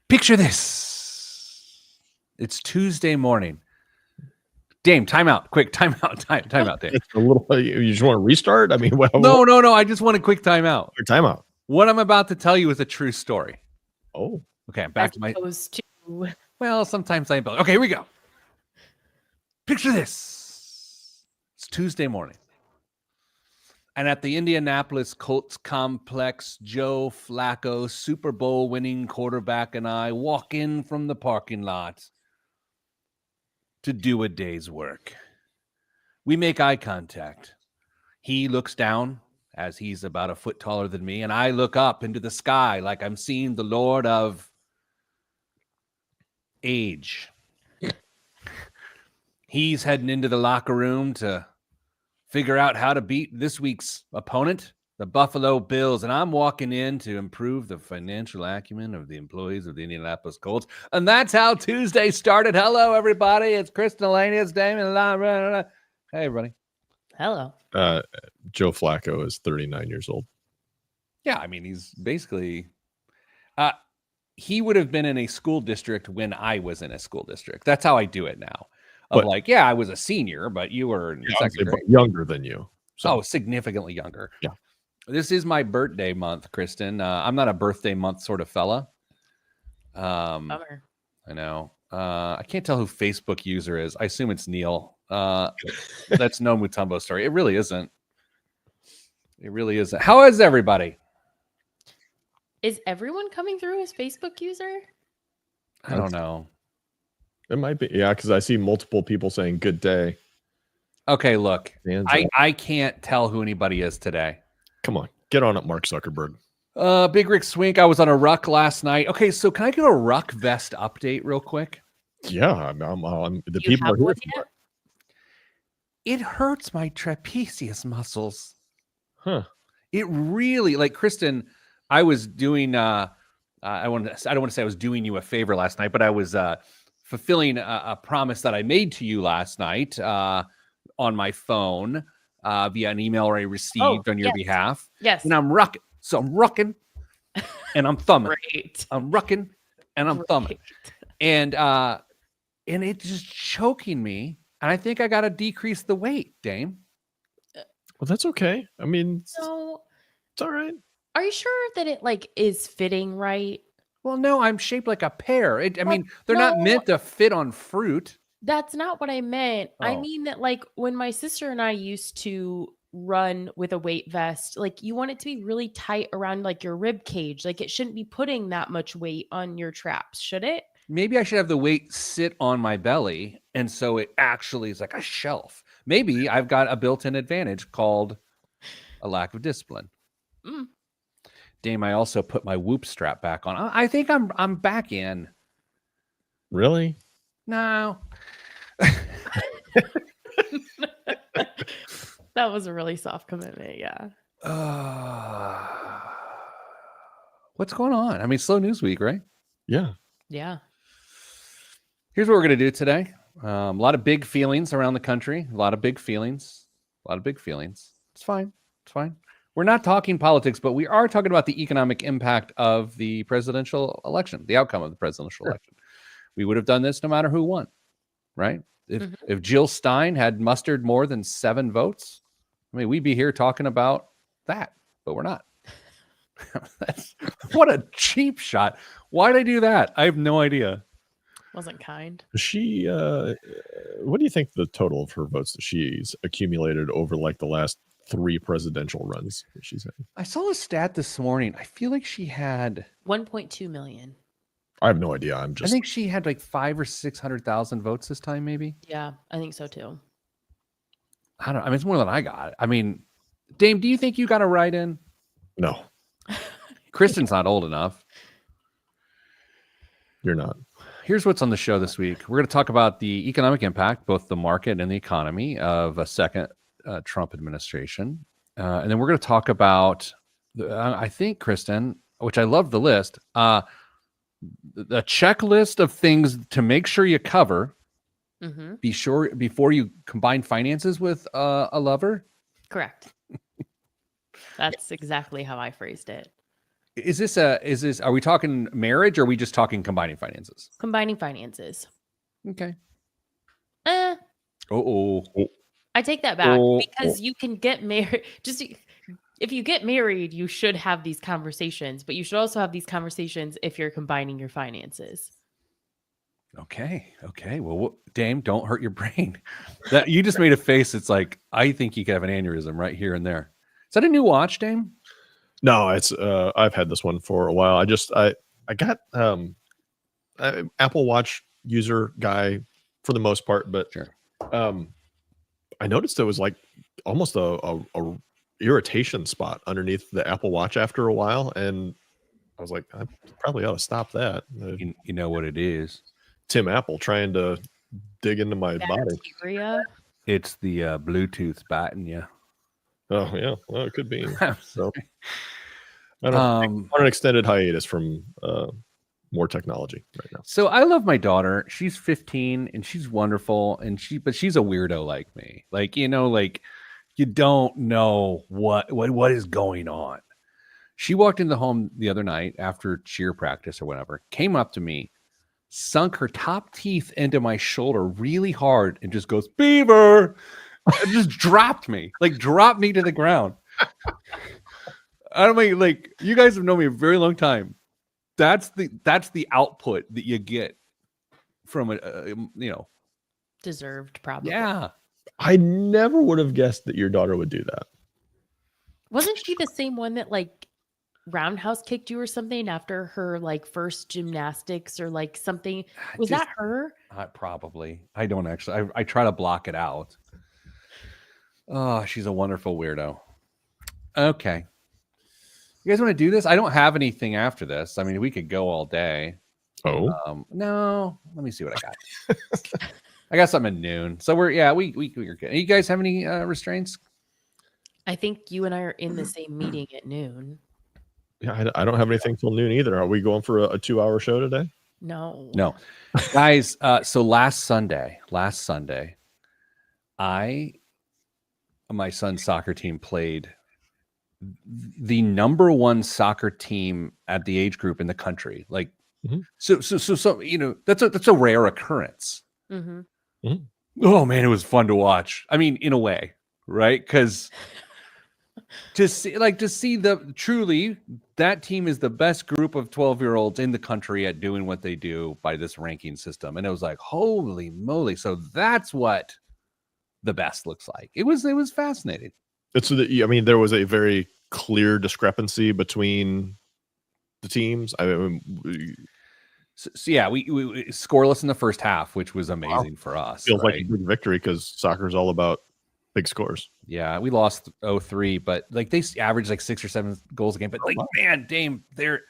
Picture this. It's Tuesday morning. Dame, time out. Quick, time out, Dame. It's a little. You just want to restart? I mean, No. I just want a quick time out. Time out. What I'm about to tell you is a true story. Oh, okay. I'm back As to my. opposed to... Well, sometimes I. Okay, here we go. Picture this. It's Tuesday morning. And at the Indianapolis Colts complex, Joe Flacco, Super Bowl winning quarterback, and I walk in from the parking lot to do a day's work. We make eye contact. He looks down as he's about a foot taller than me, and I look up into the sky like I'm seeing the Lord of Age. He's heading into the locker room to figure out how to beat this week's opponent, the Buffalo Bills, and I'm walking in to improve the financial acumen of the employees of the Indianapolis Colts. And that's how Tuesday started. Hello, everybody. It's Chris Delaney. It's Damon. Hey, everybody. Hello. Joe Flacco is 39 years old. Yeah, I mean, he's basically... he would have been in a school district when I was in a school district. That's how I do it now. I was a senior, but you were in second grade. Younger than you. So significantly younger. Yeah. This is my birthday month, Kristen. I'm not a birthday month sort of fella. Bummer. I know. I can't tell who Facebook user is. I assume it's Neil. That's no Mutombo story. It really isn't. It really isn't. How is everybody? Is everyone coming through as Facebook user? I don't know. It might be. Yeah, because I see multiple people saying good day. Okay, look. I can't tell who anybody is today. Come on. Get on it, Mark Zuckerberg. Big Rick Swink. I was on a ruck last night. Okay, so can I give a ruck vest update real quick? Yeah, the people are here for it. It hurts my trapezius muscles. Huh. It really, like, Kristen, I was doing I don't want to say I was doing you a favor last night, but I was fulfilling a promise that I made to you last night on my phone via an email I received on your behalf. Yes. And I'm rucking. So I'm rucking and I'm thumbing. Great. I'm rucking and I'm thumbing. And it's just choking me. And I think I got to decrease the weight, Dame. Well, that's okay. I mean, So it's all right. are you sure that it is fitting right? Well, no, I'm shaped like a pear. They're not meant to fit on fruit. That's not what I meant. I mean that when my sister and I used to run with a weight vest, you want it to be really tight around your rib cage. It shouldn't be putting that much weight on your traps, should it? Maybe I should have the weight sit on my belly, and so it actually is like a shelf. Maybe I've got a built-in advantage called a lack of discipline. Dame, I also put my Whoop strap back on. I think I'm back in. Really? No. That was a really soft commitment, yeah. What's going on? I mean, slow news week, right? Yeah. Yeah. Here's what we're going to do today. A lot of big feelings around the country. A lot of big feelings. It's fine. We're not talking politics, but we are talking about the economic impact of the presidential election, the outcome of the presidential election. We would have done this no matter who won, right? If Jill Stein had mustered more than 7 votes, we'd be here talking about that, but we're not. What a cheap shot. Why did I do that? I have no idea. Wasn't kind. She, what do you think the total of her votes that she's accumulated over the last 3 presidential runs she's had? I saw a stat this morning. I feel like she had 1.2 million. I have no idea. I think she had 500,000 or 600,000 votes this time, maybe. Yeah, I think so too. I don't. It's more than I got. Dame, do you think you got a write-in? No. Kristen's not old enough. You're not. Here's what's on the show this week. We're going to talk about the economic impact, both the market and the economy, of a second Trump administration. And then we're going to talk about, I think, Kristen, which I love the list, the checklist of things to make sure you cover. Be sure before you combine finances with a lover. Correct. That's exactly how I phrased it. Are we talking marriage or are we just talking combining finances? Combining finances. Okay. Eh, Oh. I take that back Oh. because you can get married. Just if you get married, you should have these conversations, but you should also have these conversations if you're combining your finances. Okay. Well, Dame, don't hurt your brain. That you just made a face. It's like I think you could have an aneurysm right here and there. Is that a new watch, Dame? No, it's I've had this one for a while. I got Apple Watch user guy for the most part, but Sure. I noticed it was like almost a irritation spot underneath the Apple Watch after a while, and I was like, I probably ought to stop that. You know what it is? Tim Apple trying to dig into my body. Bacteria. It's the Bluetooth biting you. Oh yeah, well it could be. So Sorry. I don't on an extended hiatus from more technology right now. So I love my daughter. She's 15 and she's wonderful, and but she's a weirdo like me. Like, like you don't know what is going on. She walked into the home the other night after cheer practice or whatever, came up to me, sunk her top teeth into my shoulder really hard, and just goes, "Beaver!" And just dropped me to the ground. I don't mean, like, you guys have known me a very long time. That's the output that you get from Deserved, probably. Yeah. I never would have guessed that your daughter would do that. Wasn't she the same one that like roundhouse kicked you or something after her like first gymnastics or like something? Was that her? Probably. I don't actually. I try to block it out. Oh, she's a wonderful weirdo. Okay. You guys want to do this? I don't have anything after this. I mean, we could go all day. Oh. No. Let me see what I got. I got something at noon. So we're good. You guys have any restraints? I think you and I are in the same meeting at noon. Yeah, I don't have anything till noon either. Are we going for a 2-hour show today? No. Guys, so last Sunday, my son's soccer team played the number one soccer team at the age group in the country. Like, so that's a rare occurrence. Mm-hmm. Mm-hmm. Oh man, it was fun to watch. I mean, in a way, right? Because to see that team is the best group of 12-year-olds in the country at doing what they do by this ranking system. And it was like, holy moly. So that's what the best looks like. It was fascinating. There was a very clear discrepancy between the teams. So yeah, we scoreless in the first half, which was amazing for us. Feels like a big victory because soccer is all about big scores. Yeah, we lost 0-3, but like they averaged like 6 or 7 goals a game. But man, Dame, their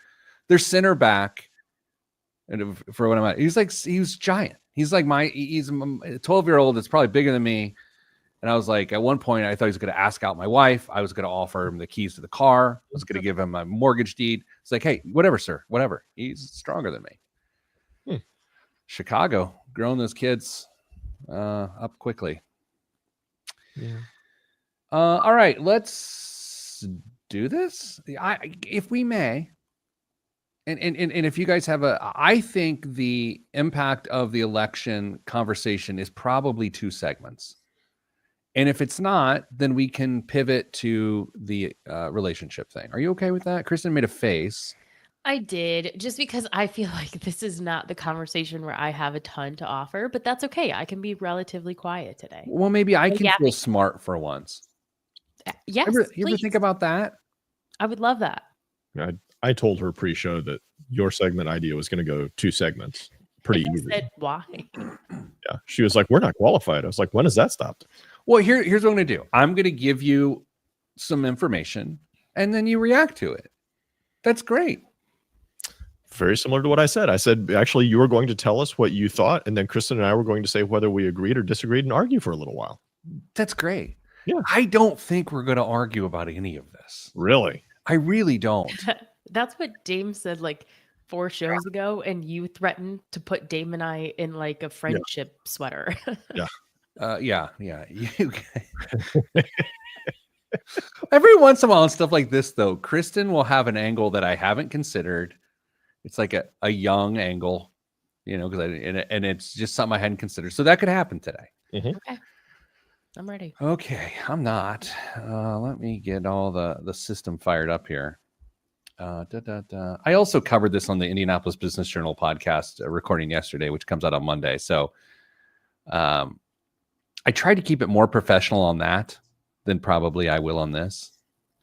center back, and for what I'm at, he was giant. He's like he's a 12-year-old that's probably bigger than me. And I was like, at one point, I thought he was going to ask out my wife. I was going to offer him the keys to the car. I was going to give him a mortgage deed. It's like, hey, whatever, sir, whatever. He's stronger than me. Chicago, growing those kids up quickly. Yeah. All right, let's do this. If we may, and if you guys have I think the impact of the election conversation is probably 2 segments. And if it's not, then we can pivot to the relationship thing. Are you okay with that? Kristen made a face. I did, just because I feel like this is not the conversation where I have a ton to offer, but that's okay. I can be relatively quiet today. Well, maybe I can feel smart for once. Yes. You ever think about that? I would love that. I told her pre-show that your segment idea was going to go 2 segments. Pretty easy. Said why? Yeah. She was like, we're not qualified. I was like, when has that stopped? Well, here's what I'm going to do. I'm going to give you some information and then you react to it. That's great. Very similar to what I said. I said, actually, you were going to tell us what you thought, and then Kristen and I were going to say whether we agreed or disagreed and argue for a little while. That's great. Yeah. I don't think we're going to argue about any of this. Really? I really don't. That's what Dame said like 4 shows ago, and you threatened to put Dame and I in like a friendship sweater. Yeah. Yeah. Every once in a while on stuff like this, though, Kristen will have an angle that I haven't considered. It's like a young angle, because and it's just something I hadn't considered. So that could happen today. Okay. I'm ready. Okay, I'm not. Let me get all the system fired up here. I also covered this on the Indianapolis Business Journal podcast recording yesterday, which comes out on Monday. So I tried to keep it more professional on that than probably I will on this.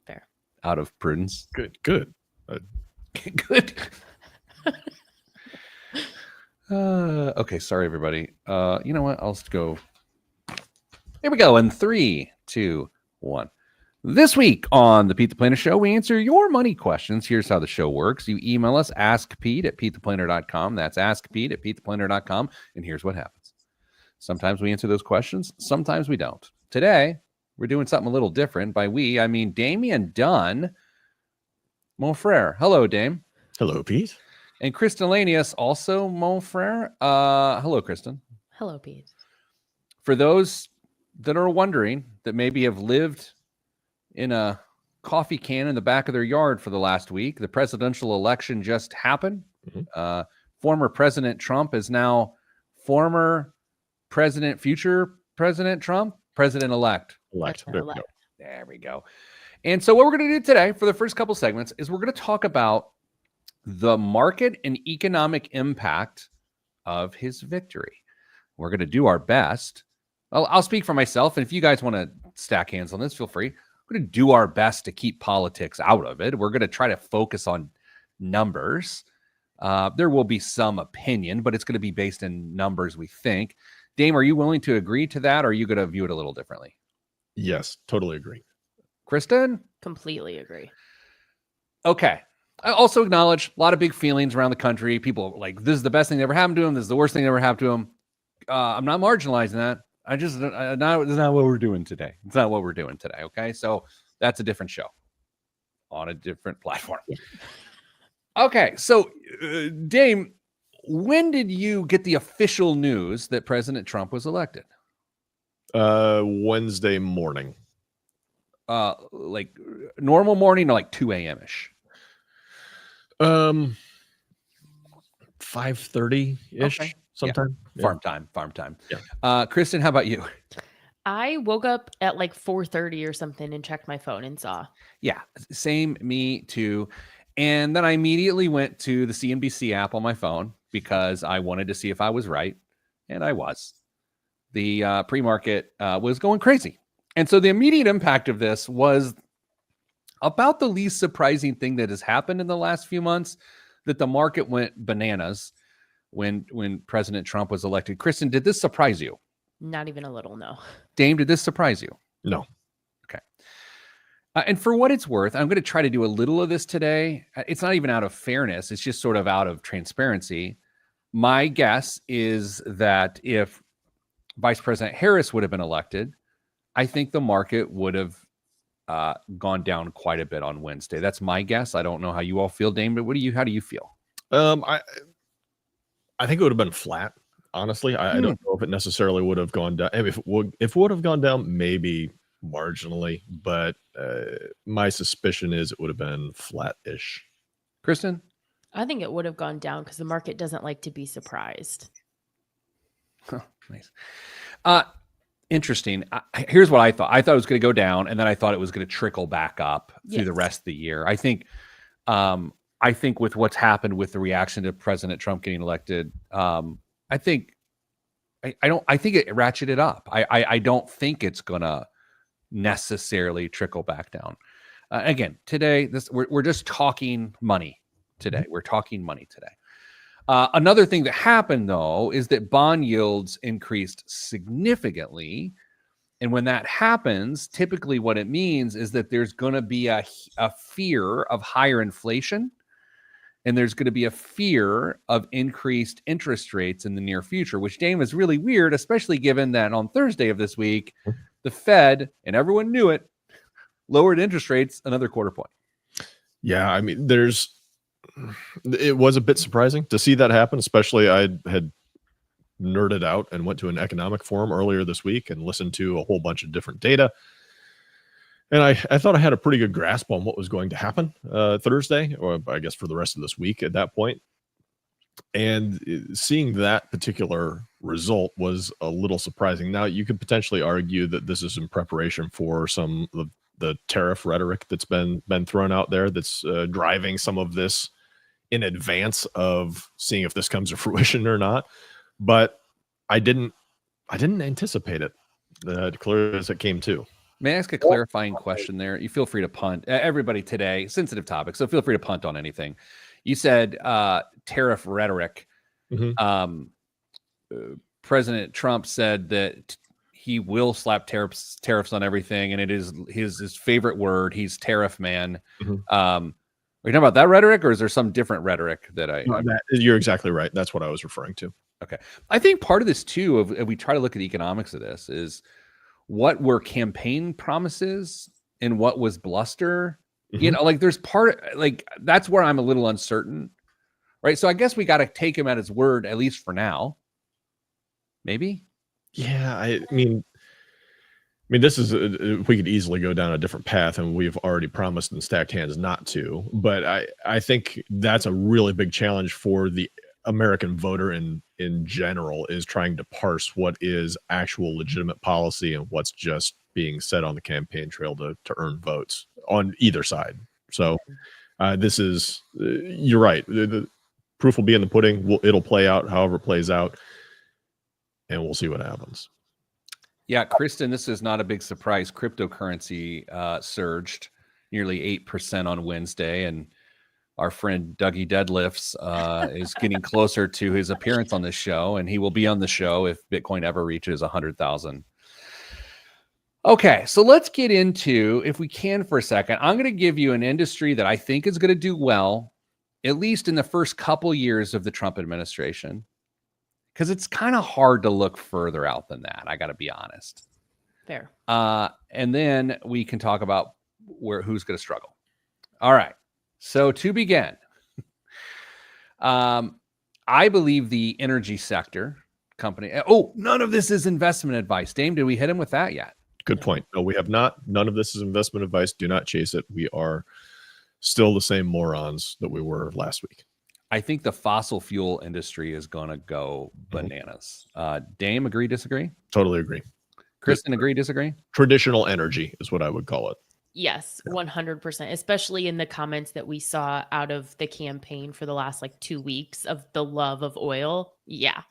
Fair. Out of prudence. Good. Good. Okay, sorry, everybody. You know what? I'll just go. Here we go in 3, 2, 1. This week on the Pete the Planner Show, we answer your money questions. Here's how the show works. You email us, askpete@petetheplanner.com. That's askpete@petetheplanner.com. And here's what happens. Sometimes we answer those questions. Sometimes we don't. Today, we're doing something a little different. By we, I mean Damian Dunn Monfrere. Hello, Dame. Hello, Pete. And Kristen Lanius, also Monfrere. Hello, Kristen. Hello, Pete. For those that are wondering, that maybe have lived in a coffee can in the back of their yard for the last week, the presidential election just happened. Mm-hmm. Former President Trump is now future President Trump, President-elect. There we go. And so what we're going to do today for the first couple segments is we're going to talk about the market and economic impact of his victory. We're going to do our best. I'll speak for myself. And if you guys want to stack hands on this, feel free. We're going to do our best to keep politics out of it. We're going to try to focus on numbers. There will be some opinion, but it's going to be based in numbers, we think. Dame, are you willing to agree to that, or are you going to view it a little differently? Yes, totally agree. Kristen? Completely agree. Okay. I also acknowledge a lot of big feelings around the country. People like, this is the best thing that ever happened to him. This is the worst thing that ever happened to him. I'm not marginalizing that. That's not what we're doing today. It's not what we're doing today. Okay. So that's a different show on a different platform. Okay. So Dame, when did you get the official news that President Trump was elected? Wednesday morning. Like normal morning or like 2 a.m. ish? 5:30 ish. Okay. Sometime. Yeah. Farm time. Yeah. Kristen, how about you? I woke up at like 4:30 or something and checked my phone and saw. Yeah, same, me too. And then I immediately went to the CNBC app on my phone because I wanted to see if I was right. And I was. The pre-market was going crazy. And so the immediate impact of this was about the least surprising thing that has happened in the last few months, that the market went bananas when President Trump was elected. Kristen, did this surprise you? Not even a little, no. Dame, did this surprise you? No. Okay. And for what it's worth, I'm going to try to do a little of this today. It's not even out of fairness. It's just sort of out of transparency. My guess is that if Vice President Harris would have been elected, I think the market would have gone down quite a bit on Wednesday. That's my guess. I don't know how you all feel, Dame, but how do you feel? I think it would have been flat. Honestly, I don't know if it necessarily would have gone down. If it would have gone down, maybe marginally, but my suspicion is it would have been flat-ish. Kristen? I think it would have gone down because the market doesn't like to be surprised. Nice. Interesting. Here's what I thought. I thought it was going to go down, and then I thought it was going to trickle back up through the rest of the year. I think with what's happened with the reaction to President Trump getting elected, I think it ratcheted up. I don't think it's gonna necessarily trickle back down. Again, today, we're just talking money today. Mm-hmm. We're talking money today. Another thing that happened, though, is that bond yields increased significantly. And when that happens, typically what it means is that there's going to be a fear of higher inflation, and there's going to be a fear of increased interest rates in the near future, which, Dame, is really weird, especially given that on Thursday of this week, the Fed, and everyone knew it, lowered interest rates another quarter point. Yeah, I mean, it was a bit surprising to see that happen, especially I had nerded out and went to an economic forum earlier this week and listened to a whole bunch of different data. And I thought I had a pretty good grasp on what was going to happen Thursday, or I guess for the rest of this week at that point. And seeing that particular result was a little surprising. Now, you could potentially argue that this is in preparation for some of the tariff rhetoric that's been thrown out there that's driving some of this in advance of seeing if this comes to fruition or not. But I didn't anticipate it clear as it came to. May I ask a clarifying question there? You feel free to punt. Everybody today, sensitive topic, so feel free to punt on anything. You said tariff rhetoric. President Trump said that he will slap tariffs on everything, and it is his favorite word. He's tariff man. Are you talking about that rhetoric, or is there some different rhetoric that you're exactly right. That's what I was referring to. Okay. I think part of this too, if we try to look at the economics of this, is what were campaign promises and what was bluster. You know, like there's that's where I'm a little uncertain, right? So I guess we got to take him at his word, at least for now. Maybe. Yeah, I mean, this is we could easily go down a different path, and we've already promised in stacked hands not to. But I think that's a really big challenge for the American voter in general, is trying to parse what is actual legitimate policy and what's just being said on the campaign trail to earn votes on either side. So this is, you're right. The proof will be in the pudding. It'll play out however it plays out, and we'll see what happens. Yeah, Kristen, this is not a big surprise. Cryptocurrency surged nearly 8% on Wednesday, and our friend Dougie Deadlifts is getting closer to his appearance on this show, and he will be on the show if Bitcoin ever reaches 100,000. Okay, so let's get into, if we can for a second, I'm going to give you an industry that I think is going to do well, at least in the first couple years of the Trump administration, because it's kind of hard to look further out than that. I got to be honest. Fair. And then we can talk about who's going to struggle. All right. So to begin, I believe the energy sector company. Oh, none of this is investment advice. Dame, did we hit him with that yet? Good point. No, we have not. None of this is investment advice. Do not chase it. We are still the same morons that we were last week. I think the fossil fuel industry is going to go bananas. Dame, agree, disagree? Totally agree. Kristen, agree, disagree? Traditional energy is what I would call it. Yes, 100%, especially in the comments that we saw out of the campaign for the last 2 weeks of the love of oil. Yeah.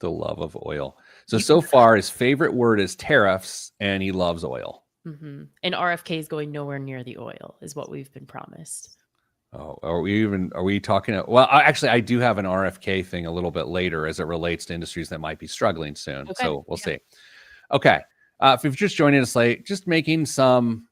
The love of oil. So far, his favorite word is tariffs, and he loves oil. And RFK is going nowhere near the oil, is what we've been promised. Oh, are we talking? Well, actually, I do have an RFK thing a little bit later as it relates to industries that might be struggling soon. Okay. So we'll see. Okay. If you've just joined us late, just making some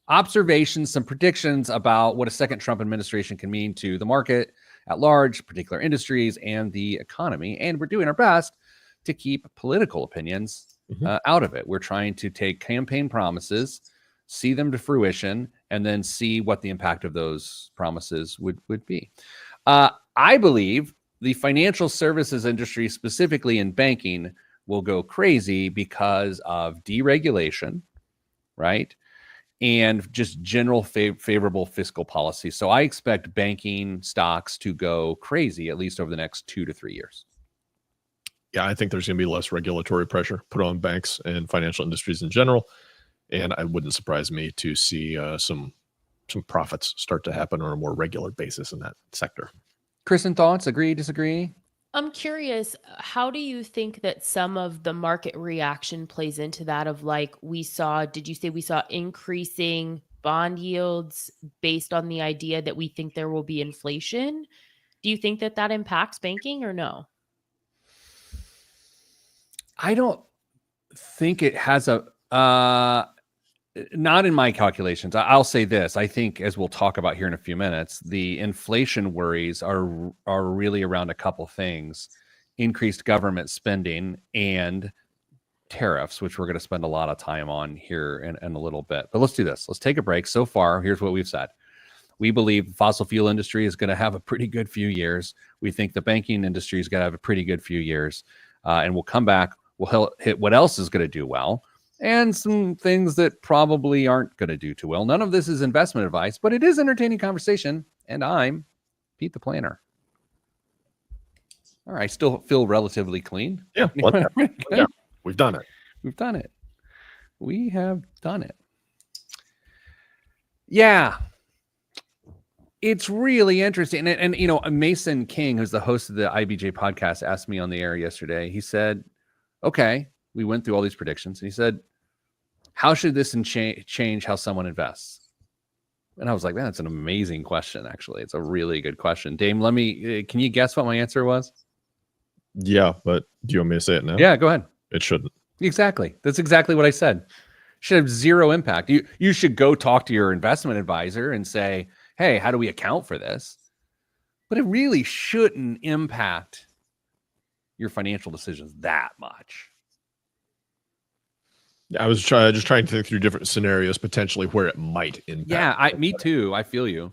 observations, some predictions about what a second Trump administration can mean to the market at large, particular industries, and the economy. And we're doing our best to keep political opinions out of it. We're trying to take campaign promises, see them to fruition, and then see what the impact of those promises would be. I believe the financial services industry, specifically in banking, will go crazy because of deregulation, right? And just general favorable fiscal policy. So I expect banking stocks to go crazy, at least over the next 2 to 3 years. Yeah, I think there's going to be less regulatory pressure put on banks and financial industries in general. And it wouldn't surprise me to see some profits start to happen on a more regular basis in that sector. Kristen, thoughts? Agree, disagree? I'm curious, how do you think that some of the market reaction plays into that of did you say we saw increasing bond yields based on the idea that we think there will be inflation? Do you think that impacts banking or no? I don't think it has not in my calculations. I'll say this. I think, as we'll talk about here in a few minutes, the inflation worries are really around a couple things: increased government spending and tariffs, which we're going to spend a lot of time on here in a little bit. But let's do this. Let's take a break. So far, here's what we've said. We believe the fossil fuel industry is going to have a pretty good few years. We think the banking industry is going to have a pretty good few years. And we'll come back. We'll hit what else is going to do well. and some things that probably aren't going to do too well. None of this is investment advice, but it is entertaining conversation. And I'm Pete the Planner. All right, I still feel relatively clean. Yeah, yeah, we've done it. We've done it. We have done it. Yeah. It's really interesting. And you know, Mason King, who's the host of the IBJ podcast, asked me on the air yesterday. He said, okay, we went through all these predictions. And he said, how should this change how someone invests? And I was like, man, that's an amazing question, actually. It's a really good question. Dame, can you guess what my answer was? Yeah, but do you want me to say it now? Yeah, go ahead. It shouldn't. Exactly. That's exactly what I said. Should have zero impact. You should go talk to your investment advisor and say, hey, how do we account for this? But it really shouldn't impact your financial decisions that much. I was just trying to think through different scenarios potentially where it might impact. Yeah, me too. I feel you.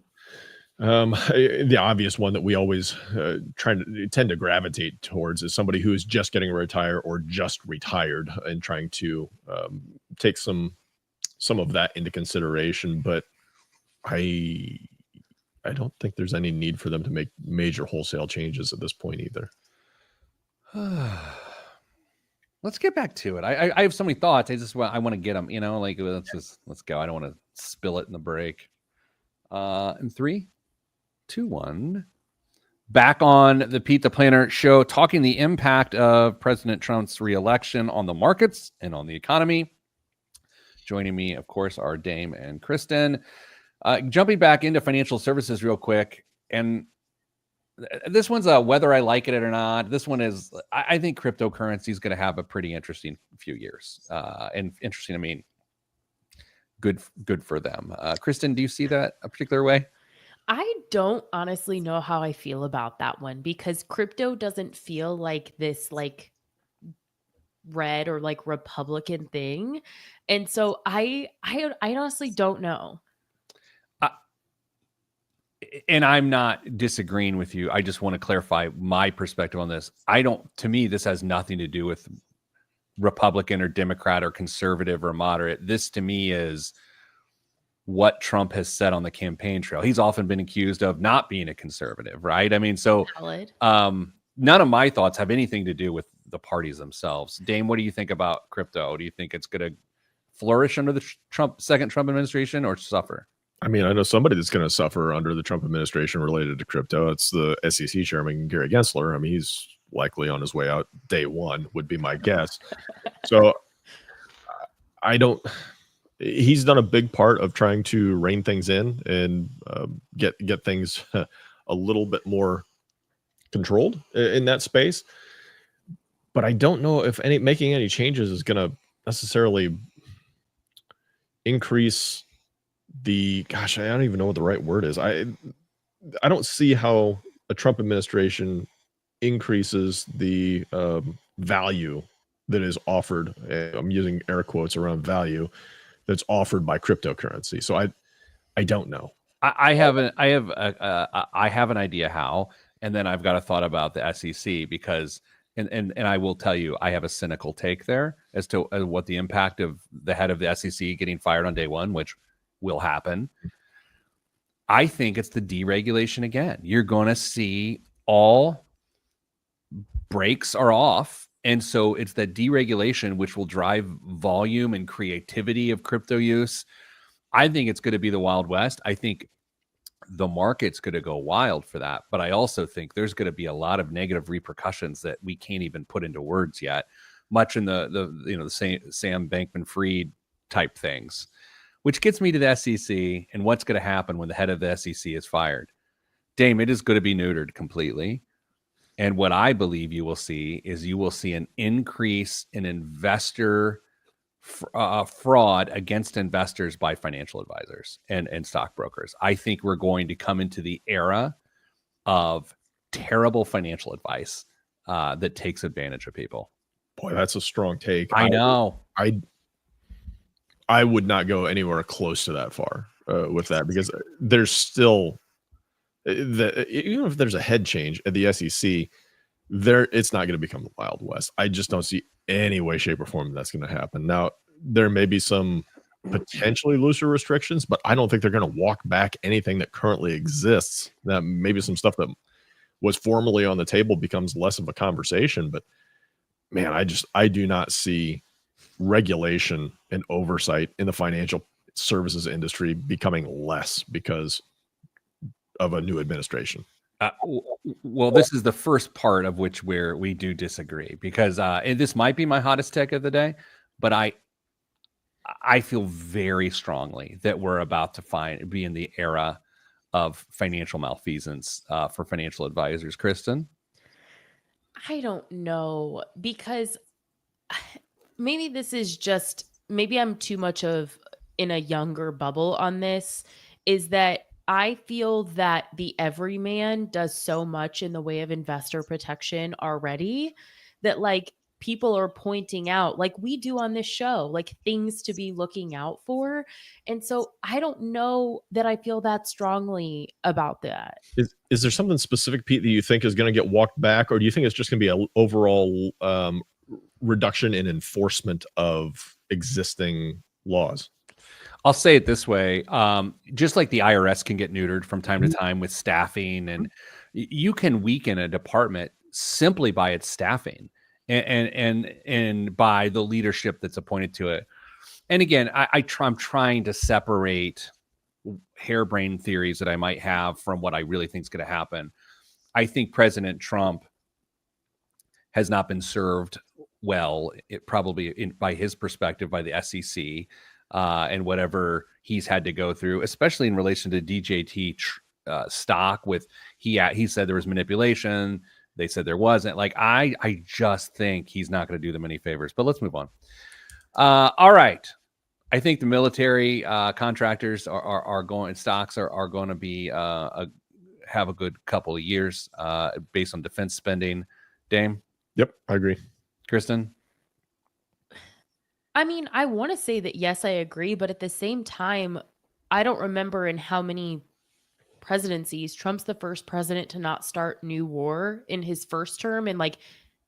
The obvious one that we always tend to gravitate towards is somebody who is just getting retired or just retired and trying to take some of that into consideration. But I don't think there's any need for them to make major wholesale changes at this point either. Let's get back to it. I have so many thoughts. I want to get them, you know, like let's go. I don't want to spill it in the break. In 3, 2, 1. Back on the Pete the Planner show, talking the impact of President Trump's reelection on the markets and on the economy. Joining me, of course, are Dame and Kristen. Jumping back into financial services real quick. And this one's whether I like it or not. This one is, I think cryptocurrency is going to have a pretty interesting few years. And interesting, I mean, good for them. Kristen, do you see that a particular way? I don't honestly know how I feel about that one, because crypto doesn't feel like this like red or like Republican thing. And so I honestly don't know. And I'm not disagreeing with you. I just want to clarify my perspective on this. To me, this has nothing to do with Republican or Democrat or conservative or moderate. This to me is what Trump has said on the campaign trail. He's often been accused of not being a conservative, right? I mean, so none of my thoughts have anything to do with the parties themselves. Dame, what do you think about crypto? Do you think it's going to flourish under the second Trump administration or suffer? I mean, I know somebody that's going to suffer under the Trump administration related to crypto. It's the SEC chairman, Gary Gensler. I mean, he's likely on his way out day one, would be my guess. So he's done a big part of trying to rein things in and get things a little bit more controlled in that space. But I don't know if making any changes is going to necessarily increase I don't even know what the right word is. I don't see how a Trump administration increases the value that is offered. I'm using air quotes around value that's offered by cryptocurrency. So I don't know. I have an idea how, and then I've got a thought about the SEC because, and I will tell you, I have a cynical take there as to what the impact of the head of the SEC getting fired on day one, which will happen. I think it's the deregulation again. You're going to see all brakes are off. And so it's that deregulation, which will drive volume and creativity of crypto use. I think it's going to be the Wild West. I think the market's going to go wild for that. But I also think there's going to be a lot of negative repercussions that we can't even put into words yet, much in the Sam Bankman-Fried type things. Which gets me to the SEC and what's going to happen when the head of the SEC is fired. Dame, it is going to be neutered completely. And what I believe you will see is an increase in investor fraud against investors by financial advisors and stockbrokers. I think we're going to come into the era of terrible financial advice that takes advantage of people. Boy, that's a strong take. I know. I would not go anywhere close to that far with that, because there's still even if there's a head change at the SEC, it's not going to become the Wild West. I just don't see any way, shape, or form that's going to happen. Now, there may be some potentially looser restrictions, but I don't think they're going to walk back anything that currently exists. That maybe some stuff that was formerly on the table becomes less of a conversation. But man, I do not see regulation and oversight in the financial services industry becoming less because of a new administration. Well, this is the first part of which where we do disagree, because and this might be my hottest take of the day, but I feel very strongly that we're about to be in the era of financial malfeasance for financial advisors. Kristen? I don't know, because maybe this is just, maybe I'm too much of in a younger bubble on this, is that I feel that the everyman does so much in the way of investor protection already that like people are pointing out, like we do on this show, like things to be looking out for. And so I don't know that I feel that strongly about that. Is there something specific, Pete, that you think is going to get walked back, or do you think it's just going to be an overall reduction in enforcement of existing laws? I'll say it this way. Just like the IRS can get neutered from time to time with staffing, and you can weaken a department simply by its staffing and by the leadership that's appointed to it. And again, I'm trying to separate harebrained theories that I might have from what I really think is going to happen. I think President Trump has not been served well, by his perspective, by the SEC. And whatever he's had to go through, especially in relation to DJT stock, with he said there was manipulation. They said there wasn't. Like I just think he's not going to do them any favors. But let's move on. All right, I think the military contractors are going. Stocks are going to be have a good couple of years based on defense spending. Dame. Yep, I agree. Kristen. I mean, I want to say that, yes, I agree. But at the same time, I don't remember in how many presidencies Trump's the first president to not start new war in his first term in like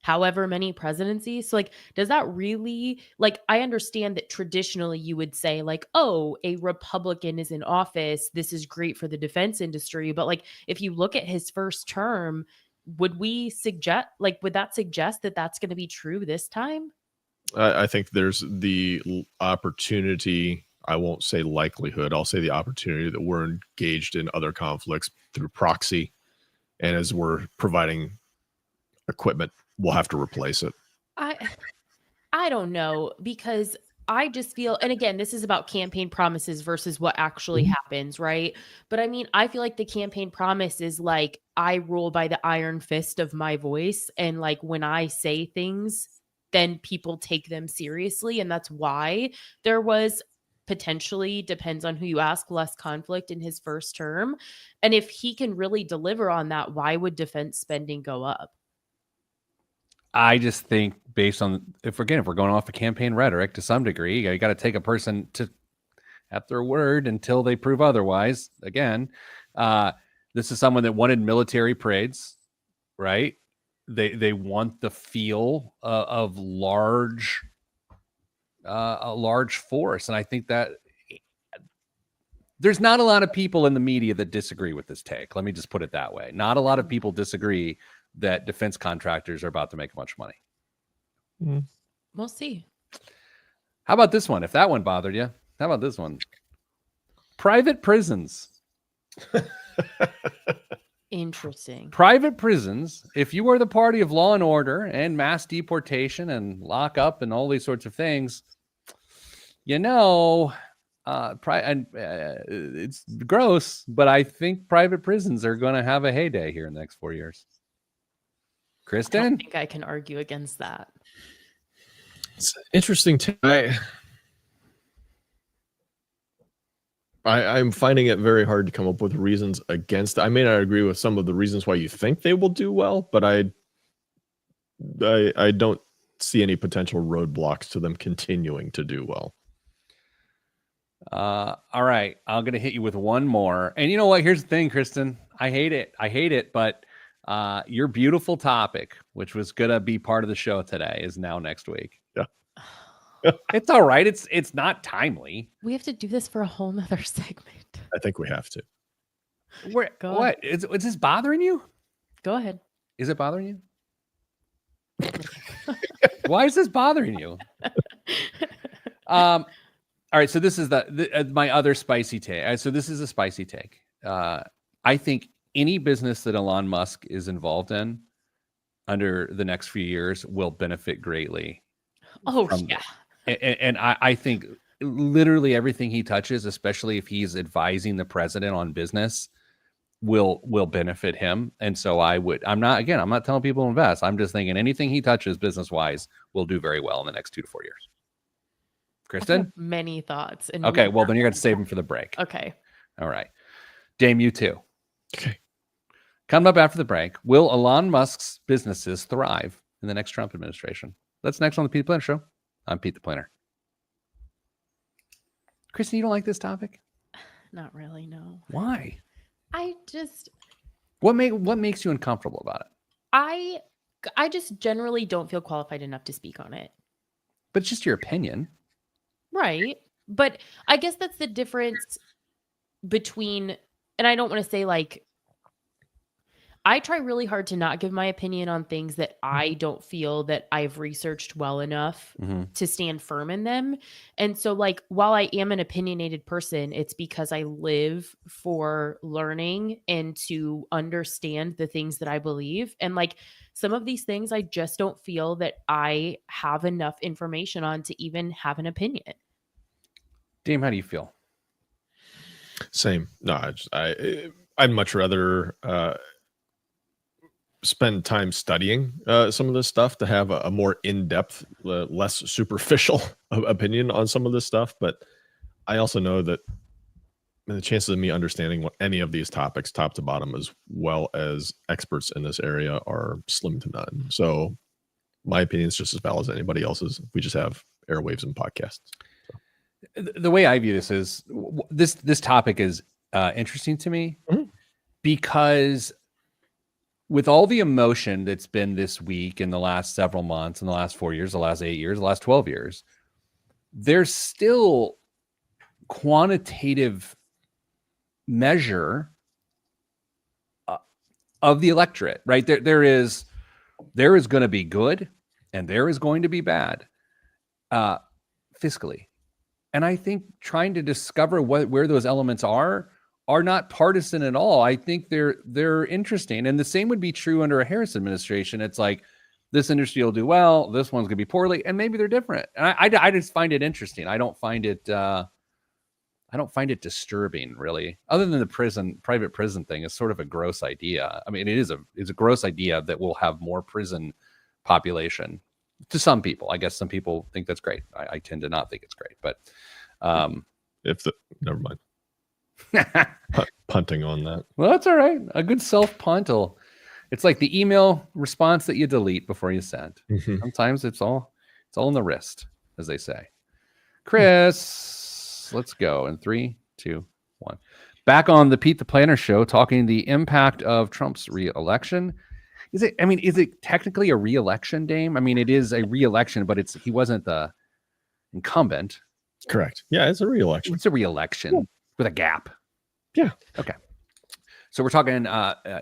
however many presidencies. So like, does that really, like, I understand that traditionally you would say like, oh, a Republican is in office, this is great for the defense industry. But like, if you look at his first term, would that suggest that that's going to be true this time? I think there's the opportunity. I won't say likelihood. I'll say the opportunity that we're engaged in other conflicts through proxy. And as we're providing equipment, we'll have to replace it. I don't know, because I just feel, and again, this is about campaign promises versus what actually happens, right? But I mean, I feel like the campaign promise is like, I rule by the iron fist of my voice. And like when I say things, then people take them seriously. And that's why there was potentially, depends on who you ask, less conflict in his first term. And if he can really deliver on that, why would defense spending go up? I just think based on, if we're going off of campaign rhetoric to some degree, you got to take a person to at their word until they prove otherwise. Again, this is someone that wanted military parades, right? They want the feel of a large force, and I think that there's not a lot of people in the media that disagree with this take. Let me just put it that way. Not a lot of people disagree that defense contractors are about to make a bunch of money. We'll see. How about this one? If that one bothered you, how about this one? Private prisons. Interesting. Private prisons. If you are the party of law and order and mass deportation and lockup and all these sorts of things, it's gross, but I think private prisons are going to have a heyday here in the next 4 years. Kristen? I don't think I can argue against that. It's interesting too. I'm finding it very hard to come up with reasons against. I may not agree with some of the reasons why you think they will do well, but I don't see any potential roadblocks to them continuing to do well. All right, I'm gonna hit you with one more. And you know what? Here's the thing, Kristen. I hate it, but your beautiful topic, which was gonna be part of the show today, is now next week. Yeah. It's all right. It's not timely. We have to do this for a whole nother segment. I think we have to. Go What is this bothering you? Go ahead. Is it bothering you? Why is this bothering you? All right. So this is my other spicy take. So this is a spicy take. I think any business that Elon Musk is involved in under the next few years will benefit greatly. Oh, yeah. And I think literally everything he touches, especially if he's advising the president on business, will benefit him. And so I'm not telling people to invest. I'm just thinking anything he touches business wise will do very well in the next 2 to 4 years. Kristen? Many thoughts. And Okay, well then you're going to save them for the break. Okay. All right. Dame, you too. Okay. Coming up after the break, will Elon Musk's businesses thrive in the next Trump administration? That's next on the Pete the Planner Show. I'm Pete the Planner. Kristen, you don't like this topic? Not really, no. Why? What makes you uncomfortable about it? I just generally don't feel qualified enough to speak on it. But it's just your opinion. Right. But I guess that's the difference between, and I don't want to say like, I try really hard to not give my opinion on things that I don't feel that I've researched well enough to stand firm in them. And so like, while I am an opinionated person, it's because I live for learning and to understand the things that I believe. And like some of these things, I just don't feel that I have enough information on to even have an opinion. Dame, how do you feel? Same. No, I'd much rather spend time studying some of this stuff to have a more in-depth, less superficial opinion on some of this stuff. But I also know that the chances of me understanding what any of these topics, top to bottom, as well as experts in this area, are slim to none. So my opinion is just as valid as anybody else's. We just have airwaves and podcasts. So. The way I view this is this topic is interesting to me because with all the emotion that's been this week in the last several months, in the last 4 years, the last 8 years, the last 12 years, there's still quantitative measure of the electorate, right? There is going to be good and there is going to be bad fiscally. And I think trying to discover where those elements are not partisan at all. I think they're interesting. And the same would be true under a Harris administration. It's like this industry will do well, this one's gonna be poorly, and maybe they're different. And I just find it interesting. I don't find it disturbing, really. Other than the private prison thing is sort of a gross idea. I mean, it's a gross idea that we'll have more prison population. To some people, I guess some people think that's great. I tend to not think it's great, but never mind. Punting on that. Well, that's all right. A good self punt it's like the email response that you delete before you send. Sometimes it's all in the wrist, as they say. Chris, let's go in 3, 2, 1. Back on the Pete the Planner Show, talking the impact of Trump's re-election. Is it technically a re-election, Dame? I mean, it is a re-election, but he wasn't the incumbent. Correct. Yeah, it's a re-election. It's a re-election with a gap. Yeah. Okay. So we're talking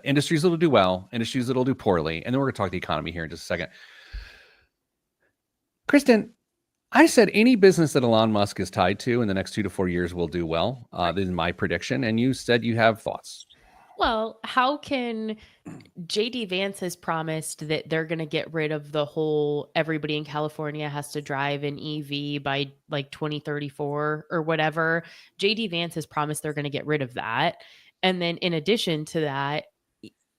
industries that'll do well, industries that'll do poorly, and then we're going to talk the economy here in just a second. Kristen, I said any business that Elon Musk is tied to in the next 2 to 4 years will do well. This is my prediction, and you said you have thoughts. Well, how can JD Vance has promised that they're going to get rid of the whole everybody in California has to drive an EV by like 2034 or whatever. JD Vance has promised they're going to get rid of that. And then in addition to that,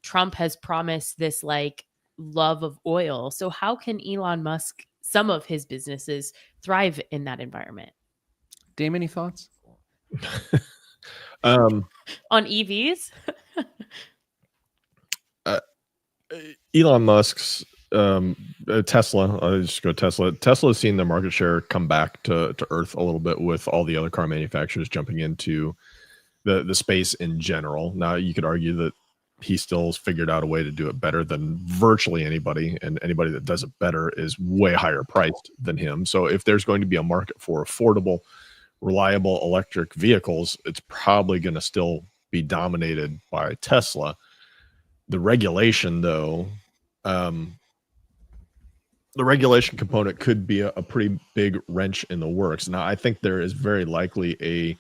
Trump has promised this like love of oil. So how can Elon Musk, some of his businesses, thrive in that environment? Dame, any thoughts? On EVs? Elon Musk's Tesla. I'll just go Tesla. Tesla has seen their market share come back to earth a little bit with all the other car manufacturers jumping into the space in general. Now you could argue that he still's figured out a way to do it better than virtually anybody, and anybody that does it better is way higher priced than him. So if there's going to be a market for affordable, reliable electric vehicles, it's probably going to still be dominated by Tesla. The regulation, though, the regulation component could be a pretty big wrench in the works. Now, I think there is very likely a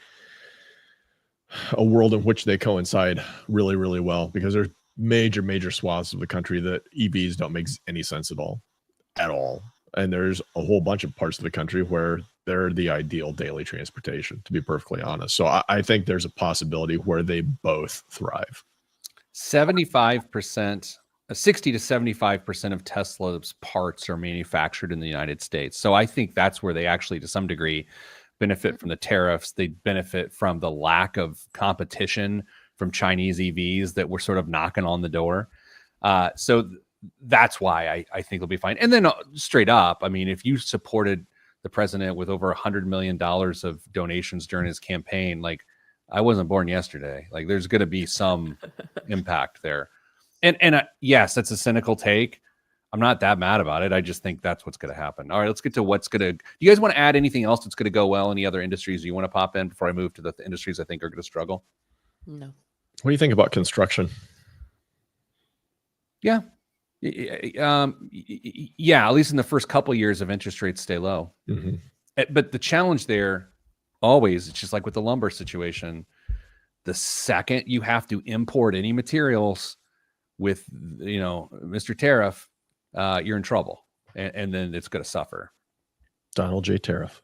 world in which they coincide really, really well, because there's major swaths of the country that EVs don't make any sense at all. And there's a whole bunch of parts of the country where they're the ideal daily transportation, to be perfectly honest. So I think there's a possibility where they both thrive. 60 to 75% of Tesla's parts are manufactured in the United States. So I think that's where they actually, to some degree, benefit from the tariffs. They benefit from the lack of competition from Chinese EVs that were sort of knocking on the door. So that's why I think it'll be fine. And then straight up, I mean, if you supported the president with over $100 million of donations during his campaign, like, I wasn't born yesterday. Like, there's going to be some impact there. And yes, that's a cynical take. I'm not that mad about it. I just think that's what's going to happen. All right, let's get to what's going to. Do you guys want to add anything else that's going to go well? Any other industries you want to pop in before I move to the industries I think are going to struggle? No. What do you think about construction? Yeah. Yeah, at least in the first couple of years of interest rates stay low. Mm-hmm. But the challenge there always, it's just like with the lumber situation. The second you have to import any materials with, Mr. Tariff, you're in trouble, and then it's going to suffer. Donald J. Tariff.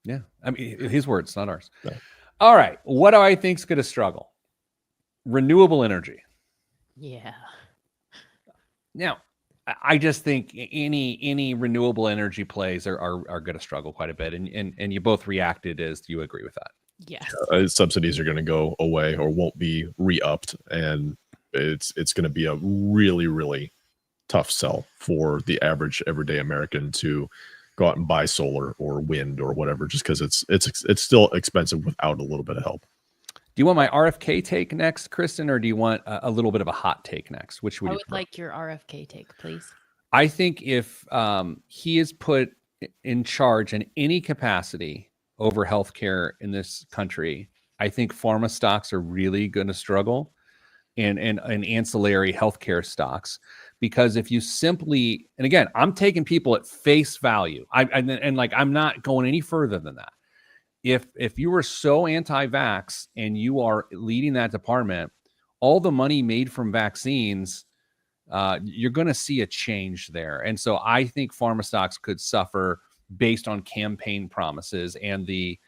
Yeah, I mean, his words, not ours. No. All right, what do I think's going to struggle? Renewable energy. Yeah. Now, I just think any renewable energy plays are going to struggle quite a bit, and you both reacted as you agree with that. Yes. Subsidies are going to go away or won't be re-upped, and it's going to be a really tough sell for the average everyday American to go out and buy solar or wind or whatever, just because it's still expensive without a little bit of help. Do you want my RFK take next, Kristen, or do you want a little bit of a hot take next? Which would I you would prefer? like your RFK take, please. I think if he is put in charge in any capacity over healthcare in this country, I think pharma stocks are really going to struggle, and ancillary healthcare stocks, because if you simply, and again, I'm taking people at face value. I'm not going any further than that. If you were so anti-vax and you are leading that department, all the money made from vaccines, you're going to see a change there. And so I think pharma stocks could suffer based on campaign promises and I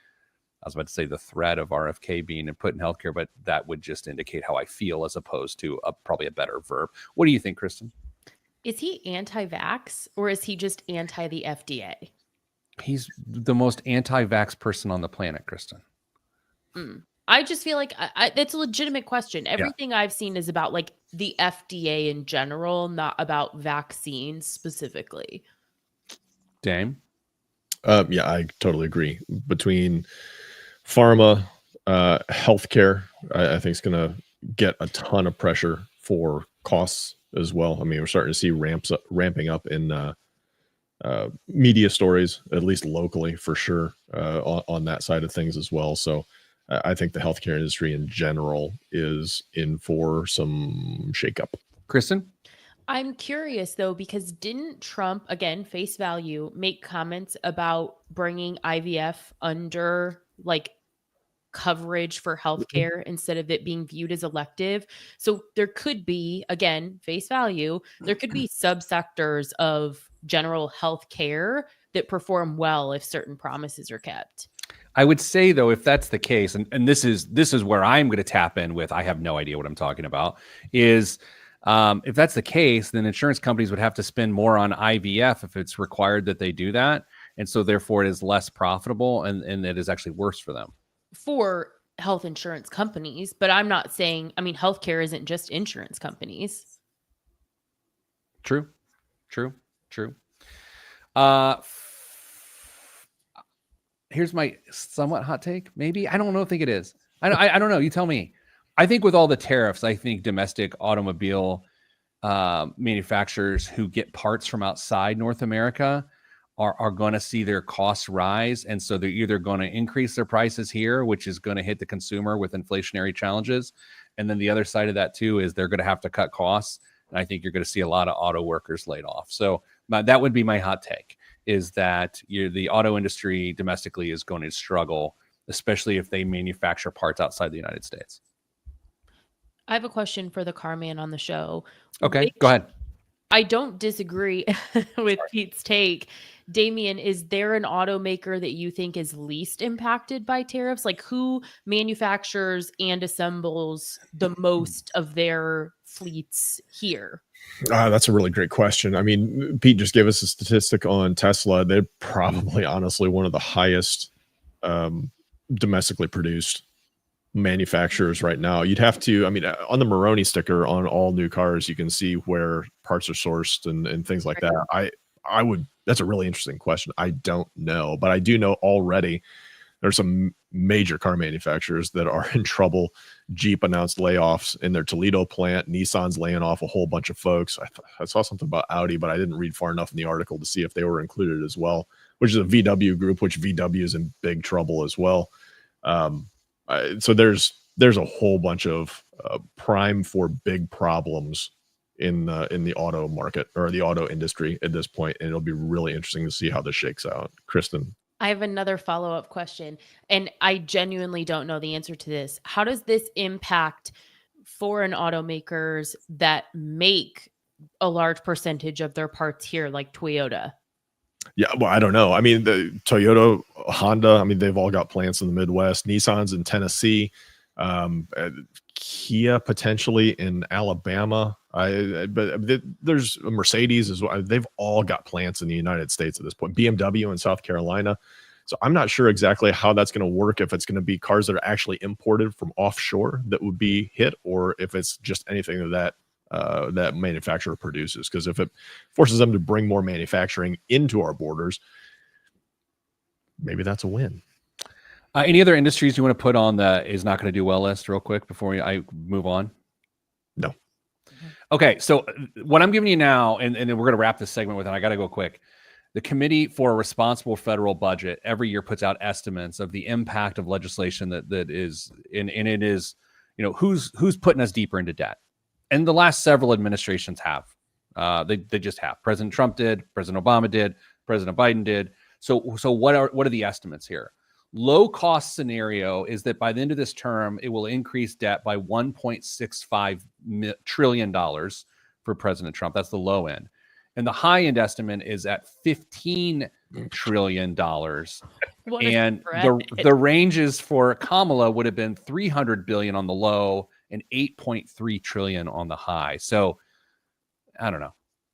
was about to say the threat of RFK being put in healthcare, but that would just indicate how I feel as opposed to probably a better verb. What do you think, Kristen? Is he anti-vax or is he just anti the FDA? He's the most anti-vax person on the planet, Kristen. I just feel like it's a legitimate question. Everything I've seen is about like the FDA in general, not about vaccines specifically. Dame? Yeah, I totally agree. Between pharma, healthcare, I think it's going to get a ton of pressure for costs as well. I mean, we're starting to see ramping up in media stories, at least locally for sure, on that side of things as well. So I think the healthcare industry in general is in for some shakeup. Kristen? I'm curious though, because didn't Trump, again, face value, make comments about bringing IVF under like coverage for healthcare instead of it being viewed as elective? So there could be, again, face value, there could be subsectors of general healthcare that perform well if certain promises are kept. I would say though, if that's the case, and this is where I'm going to tap in with, I have no idea what I'm talking about, is if that's the case, then insurance companies would have to spend more on IVF if it's required that they do that. And so therefore it is less profitable and it is actually worse for them. For health insurance companies, but I'm not saying, I mean, healthcare isn't just insurance companies. True. Here's my somewhat hot take. Maybe, I don't think it is. I don't know. You tell me. I think with all the tariffs, I think domestic automobile manufacturers who get parts from outside North America are going to see their costs rise. And so they're either going to increase their prices here, which is going to hit the consumer with inflationary challenges. And then the other side of that too is they're going to have to cut costs. And I think you're going to see a lot of auto workers laid off. So that would be my hot take, is that the auto industry domestically is going to struggle, especially if they manufacture parts outside the United States. I have a question for the car man on the show. Okay, go ahead. I don't disagree with Pete's take. Damien, is there an automaker that you think is least impacted by tariffs? Like, who manufactures and assembles the most of their fleets here? That's a really great question. I mean, Pete just gave us a statistic on Tesla. They're probably honestly one of the highest domestically produced manufacturers right now. You'd have to, I mean, on the Moroni sticker on all new cars, you can see where parts are sourced and things like that. I would, that's a really interesting question. I don't know, but I do know already there's some major car manufacturers that are in trouble. Jeep announced layoffs in their Toledo plant. Nissan's laying off a whole bunch of folks. I saw something about Audi, but I didn't read far enough in the article to see if they were included as well, which is a VW group, which VW is in big trouble as well. So there's a whole bunch of prime for big problems in the auto market or the auto industry at this point, and it'll be really interesting to see how this shakes out. Kristen, I have another follow-up question, and I genuinely don't know the answer to this. How does this impact foreign automakers that make a large percentage of their parts here, like Toyota? Yeah, well, I don't know. I mean, the Toyota, Honda, I mean, they've all got plants in the Midwest. Nissan's in Tennessee, Kia potentially in Alabama. But there's Mercedes as well. They've all got plants in the United States at this point. BMW in South Carolina. So I'm not sure exactly how that's going to work, if it's going to be cars that are actually imported from offshore that would be hit, or if it's just anything that that manufacturer produces. Because if it forces them to bring more manufacturing into our borders, maybe that's a win. Any other industries you want to put on the is not going to do well list real quick before I move on? No. Okay, so what I'm giving you now, and then we're going to wrap this segment with it. I got to go quick. The Committee for a Responsible Federal Budget every year puts out estimates of the impact of legislation that is, and it is, who's putting us deeper into debt. And the last several administrations have. They just have. President Trump did, President Obama did, President Biden did. So what are the estimates here? Low cost scenario is that by the end of this term, it will increase debt by $1.65 trillion for President Trump. That's the low end. And the high end estimate is at $15 trillion. And the ranges for Kamala would have been $300 billion on the low and $8.3 trillion on the high. So I don't know.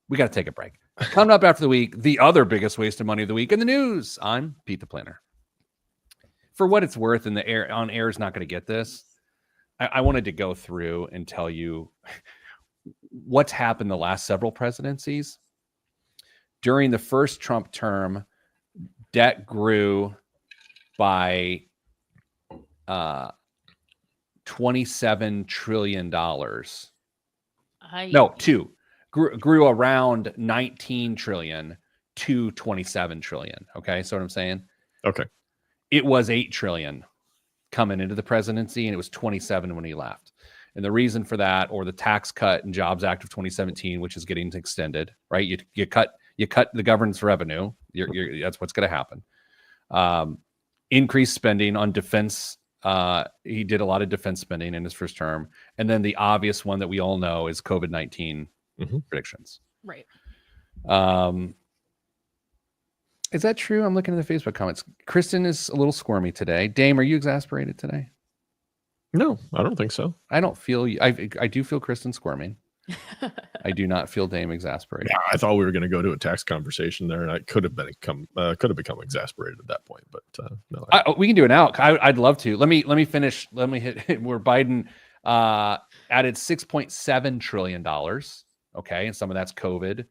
We got to take a break. Coming up after the week, the other biggest waste of money of the week in the news. I'm Pete the Planner. For what it's worth, and the air on air is not going to get this. I wanted to go through and tell you what's happened the last several presidencies. During the first Trump term, debt grew by $27 trillion. Grew around 19 trillion to 27 trillion. Okay, so what I'm saying? Okay. It was 8 trillion coming into the presidency, and it was 27 when he left. And the reason for that, or the Tax Cut and Jobs Act of 2017, which is getting extended, right? You cut the government's revenue. That's what's going to happen. Increased spending on defense. He did a lot of defense spending in his first term. And then the obvious one that we all know is COVID-19 predictions. Right. Is that true? I'm looking at the Facebook comments. Kristen is a little squirmy today. Dame, are you exasperated today? No, I don't think so. I don't feel you. I do feel Kristen squirming. I do not feel Dame exasperated. Yeah, I thought we were going to go to a tax conversation there, and I could have become exasperated at that point. But no, we can do it now. I'd love to. Let me finish. Let me hit where Biden added $6.7 trillion. Okay, and some of that's COVID,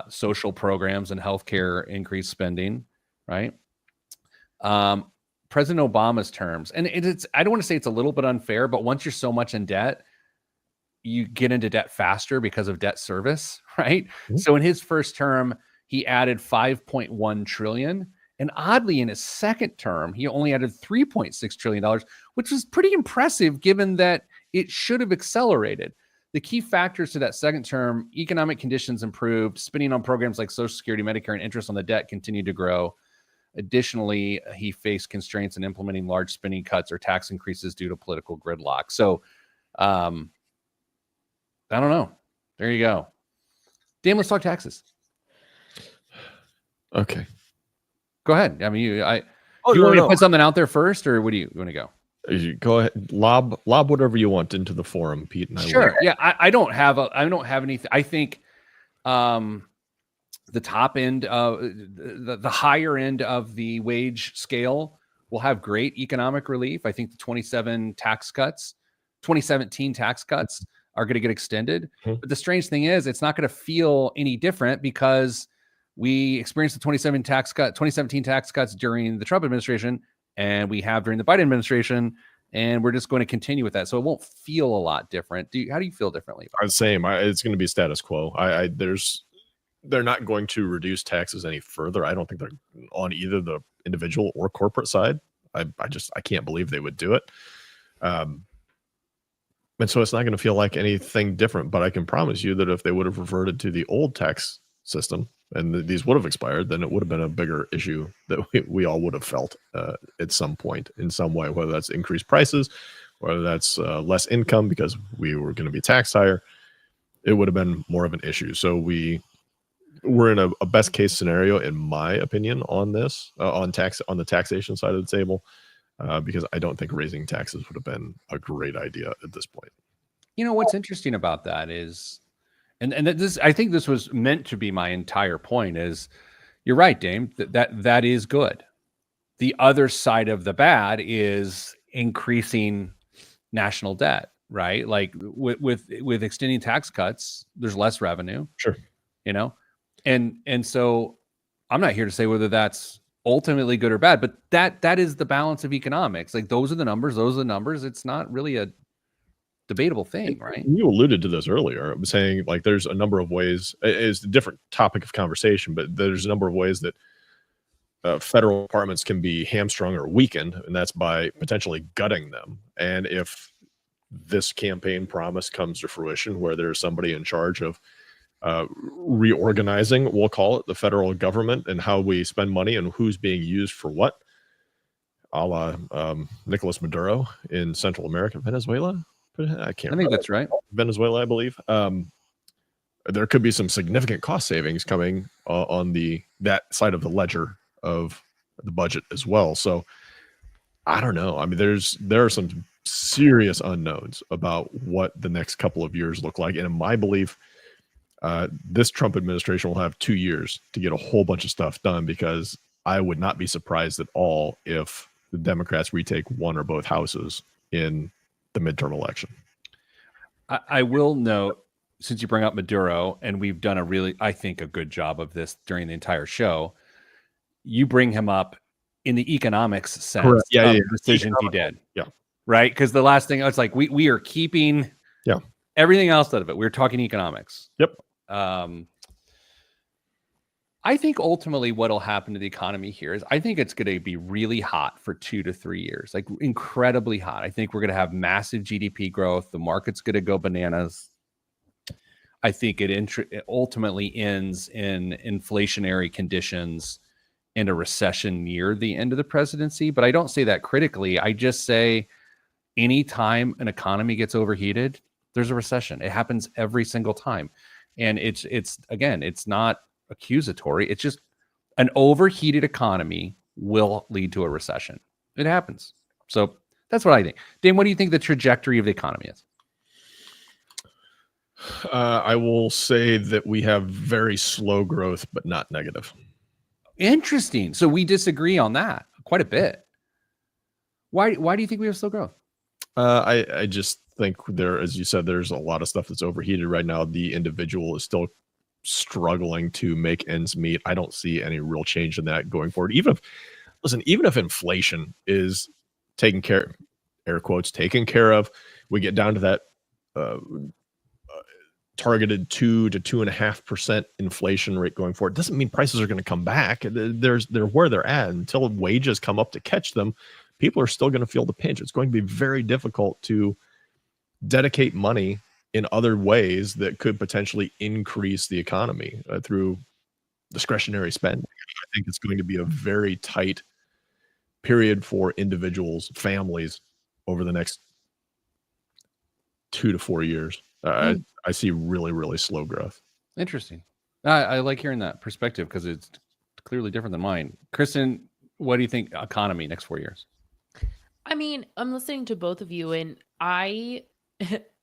social programs and healthcare increased spending, right? President Obama's terms, and it's I don't want to say it's a little bit unfair, but once you're so much in debt, you get into debt faster because of debt service, right? Mhm. So in his first term, he added 5.1 trillion. And oddly, in his second term, he only added $3.6 trillion, which was pretty impressive given that it should have accelerated. The key factors to that second term: economic conditions improved, spending on programs like Social Security, Medicare, and interest on the debt continued to grow. Additionally, he faced constraints in implementing large spending cuts or tax increases due to political gridlock. So, I don't know. There you go. Dan, let's talk taxes. Okay. Go ahead. I mean, do you no, want me to no. put something out there first, or what do you want to go? You go ahead, lob whatever you want into the forum, Pete. And I will. Sure. Yeah, I don't have anything. I think the top end of the higher end of the wage scale will have great economic relief. I think the 2017 tax cuts are going to get extended. Mhm. But the strange thing is, it's not going to feel any different because we experienced the 2017 tax cuts during the Trump administration, and we have during the Biden administration, and we're just going to continue with that. So it won't feel a lot different. How do you feel differently? Same. It's going to be status quo. They're not going to reduce taxes any further. I don't think they're on either the individual or corporate side. I can't believe they would do it. And so it's not going to feel like anything different. But I can promise you that if they would have reverted to the old tax system and these would have expired, then it would have been a bigger issue that we all would have felt at some point in some way, whether that's increased prices, whether that's less income because we were going to be taxed higher. It would have been more of an issue. So we're in a best case scenario, in my opinion, on this on the taxation side of the table, because I don't think raising taxes would have been a great idea at this point. You know what's interesting about that is, and this, I think this was meant to be my entire point, is you're right, Dame, that is good. The other side of the bad is increasing national debt, right? Like with extending tax cuts, there's less revenue. Sure. You know, and so I'm not here to say whether that's ultimately good or bad, but that is the balance of economics. Like those are the numbers. It's not really a debatable thing, right? You alluded to this earlier. I'm saying like there's a number of ways. It's a different topic of conversation, but there's a number of ways that federal departments can be hamstrung or weakened, and that's by potentially gutting them. And if this campaign promise comes to fruition, where there's somebody in charge of reorganizing, we'll call it, the federal government and how we spend money and who's being used for what, a la Nicolas Maduro in Central America, Venezuela. I think that's right. Venezuela, I believe. There could be some significant cost savings coming on that side of the ledger of the budget as well. So I don't know. I mean, there are some serious unknowns about what the next couple of years look like. And in my belief, this Trump administration will have 2 years to get a whole bunch of stuff done, because I would not be surprised at all if the Democrats retake one or both houses in the midterm election. I will note, since you bring up Maduro, and we've done I think a good job of this during the entire show, you bring him up in the economics sense of the decision he did. Yeah. Right? Because the last thing, it's like we are keeping everything else out of it. We're talking economics. Yep. I think ultimately what'll happen to the economy here is I think it's going to be really hot for 2 to 3 years, like incredibly hot. I think we're going to have massive GDP growth. The market's going to go bananas. I think it ultimately ends in inflationary conditions and a recession near the end of the presidency. But I don't say that critically. I just say anytime an economy gets overheated, there's a recession. It happens every single time. And it's again, it's not accusatory. It's just an overheated economy will lead to a recession. It happens. So that's what I think. Dan, what do you think the trajectory of the economy is? I will say that we have very slow growth, but not negative. Interesting. So we disagree on that quite a bit. Why do you think we have slow growth? I just think as you said, there's a lot of stuff that's overheated right now. The individual is still struggling to make ends meet. I don't see any real change in that going forward. Even if listen, even if inflation is taken care, air quotes, taken care of, we get down to that targeted 2 to 2.5% inflation rate going forward. It doesn't mean prices are going to come back. They're where they're at until wages come up to catch them. People are still going to feel the pinch. It's going to be very difficult to dedicate money in other ways that could potentially increase the economy through discretionary spending. I think it's going to be a very tight period for individuals, families over the next 2 to 4 years. I see really, really slow growth. Interesting. I like hearing that perspective because it's clearly different than mine. Kristen, what do you think economy next 4 years? I mean, I'm listening to both of you, and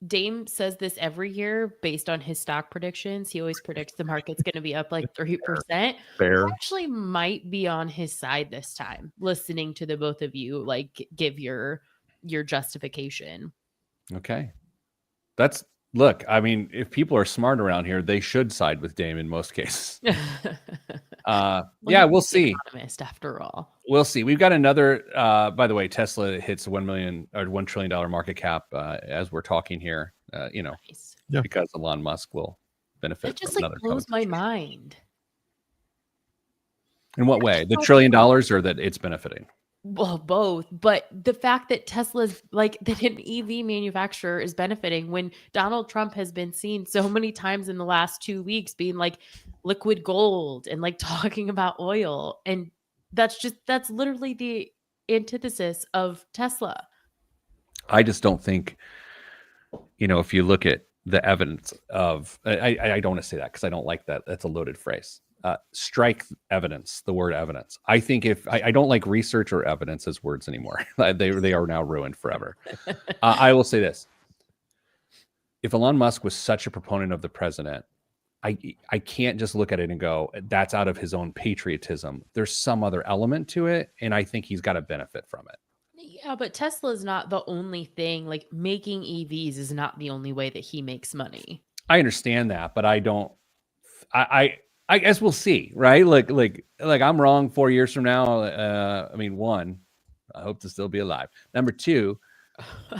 Dame says this every year based on his stock predictions. He always predicts the market's going to be up like 3%. Fair. I actually might be on his side this time, listening to the both of you like give your justification. Okay. Look, I mean, if people are smart around here, they should side with Dame in most cases. Yeah, we'll see. Economist, after all. We'll see. We've got another, by the way, Tesla hits $1 trillion market cap as we're talking here, Nice. Yeah. because Elon Musk will benefit It just from like another blows my company. mind. In what way? The $1 trillion or that it's benefiting? Well, both, but the fact that Tesla's like that an EV manufacturer is benefiting when Donald Trump has been seen so many times in the last 2 weeks being like liquid gold and like talking about oil. And that's literally the antithesis of Tesla. I just don't think, if you look at the evidence of, I don't want to say that because I don't like that. That's a loaded phrase. Strike evidence, the word evidence. I think I don't like research or evidence as words anymore. They are now ruined forever. I will say this. If Elon Musk was such a proponent of the president, I can't just look at it and go, that's out of his own patriotism. There's some other element to it, and I think he's got to benefit from it. Yeah, but Tesla is not the only thing. Like making EVs is not the only way that he makes money. I understand that, but I don't. I guess we'll see, right? Like I'm wrong 4 years from now. I mean, one, I hope to still be alive. Number two,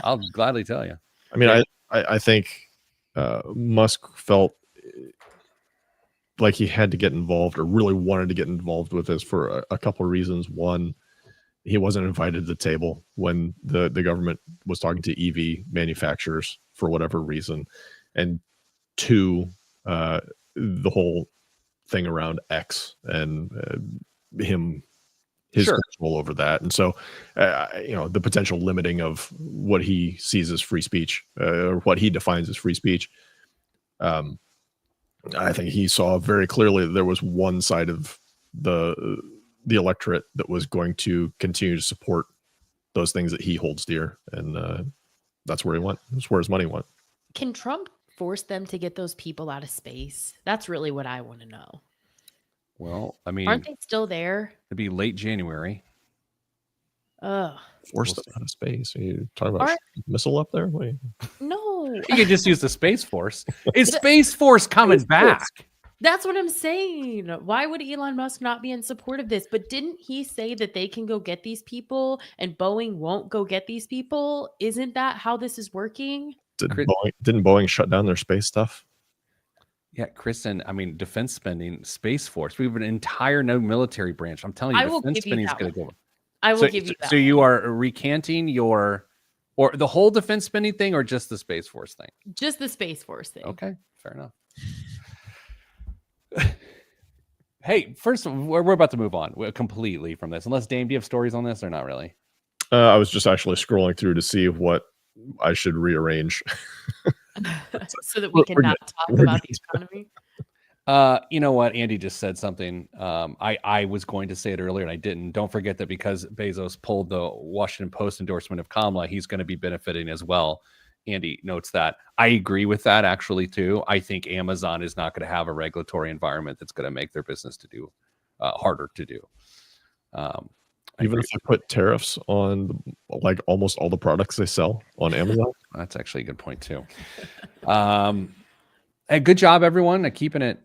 I'll gladly tell you. I mean, I think Musk felt like he had to get involved or really wanted to get involved with this for a couple of reasons. One, he wasn't invited to the table when the government was talking to EV manufacturers for whatever reason. And two, the whole thing around X and his Sure. control over that. And so, the potential limiting of what he sees as free speech or what he defines as free speech. I think he saw very clearly that there was one side of the electorate that was going to continue to support those things that he holds dear. And that's where he went. That's where his money went. Can Trump force them to get those people out of space? That's really what I want to know. Well, I mean, Aren't they still there? it'd be late January. Ugh. Forced We'll them out of space. Are you talking about Aren't- missile up there? Wait. No. You could just use the Space Force. Is Space Force coming Space Force. back? That's what I'm saying. Why would Elon Musk not be in support of this? But didn't he say that they can go get these people and Boeing won't go get these people? Isn't that how this is working? Didn't Boeing shut down their space stuff? Yeah, Kristen, I mean, defense spending, Space Force. We have an entire no military branch. I'm telling you, I will defense give you spending is that going to one. go. I will give you that. So you are recanting or the whole defense spending thing or just the Space Force thing? Just the Space Force thing. Okay, fair enough. Hey, first, we're about to move on completely from this. Unless, Dame, do you have stories on this or not really? I was just actually scrolling through to see what I should rearrange. So that we can not talk about the economy. You know what? Andy just said something. I was going to say it earlier and I didn't. Don't forget that because Bezos pulled the Washington Post endorsement of Kamala, he's going to be benefiting as well. Andy notes that. I agree with that actually too. I think Amazon is not going to have a regulatory environment that's going to make their business to do harder to do. Even if they put tariffs on like almost all the products they sell on Amazon. That's actually a good point too. Hey, good job everyone. Keeping it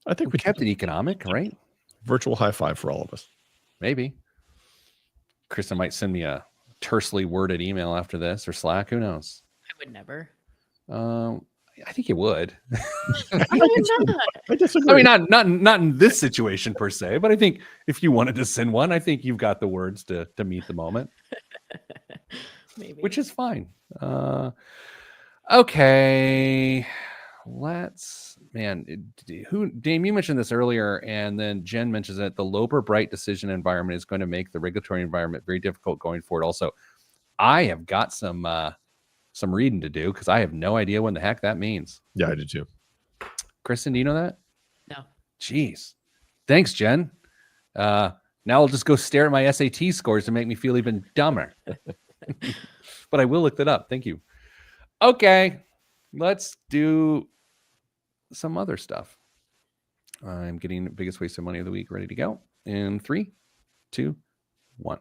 I think we kept it economic, right? Virtual high five for all of us. Maybe. Kristen might send me a tersely worded email after this, or Slack. Who knows? I would never. I think you would. I would not. I disagree. I mean, not in this situation per se, but I think if you wanted to send one, I think you've got the words to meet the moment, Maybe. which is fine. Okay, Dame, you mentioned this earlier, and then Jen mentions that the Loper Bright decision environment is going to make the regulatory environment very difficult going forward. Also, I have got some reading to do because I have no idea what the heck that means. Yeah, I do too. Kristen, do you know that? No. Jeez. Thanks, Jen. Now I'll just go stare at my SAT scores to make me feel even dumber. But I will look that up. Thank you. Okay, let's do some other stuff. I'm getting biggest waste of money of the week ready to go in 3, 2, 1.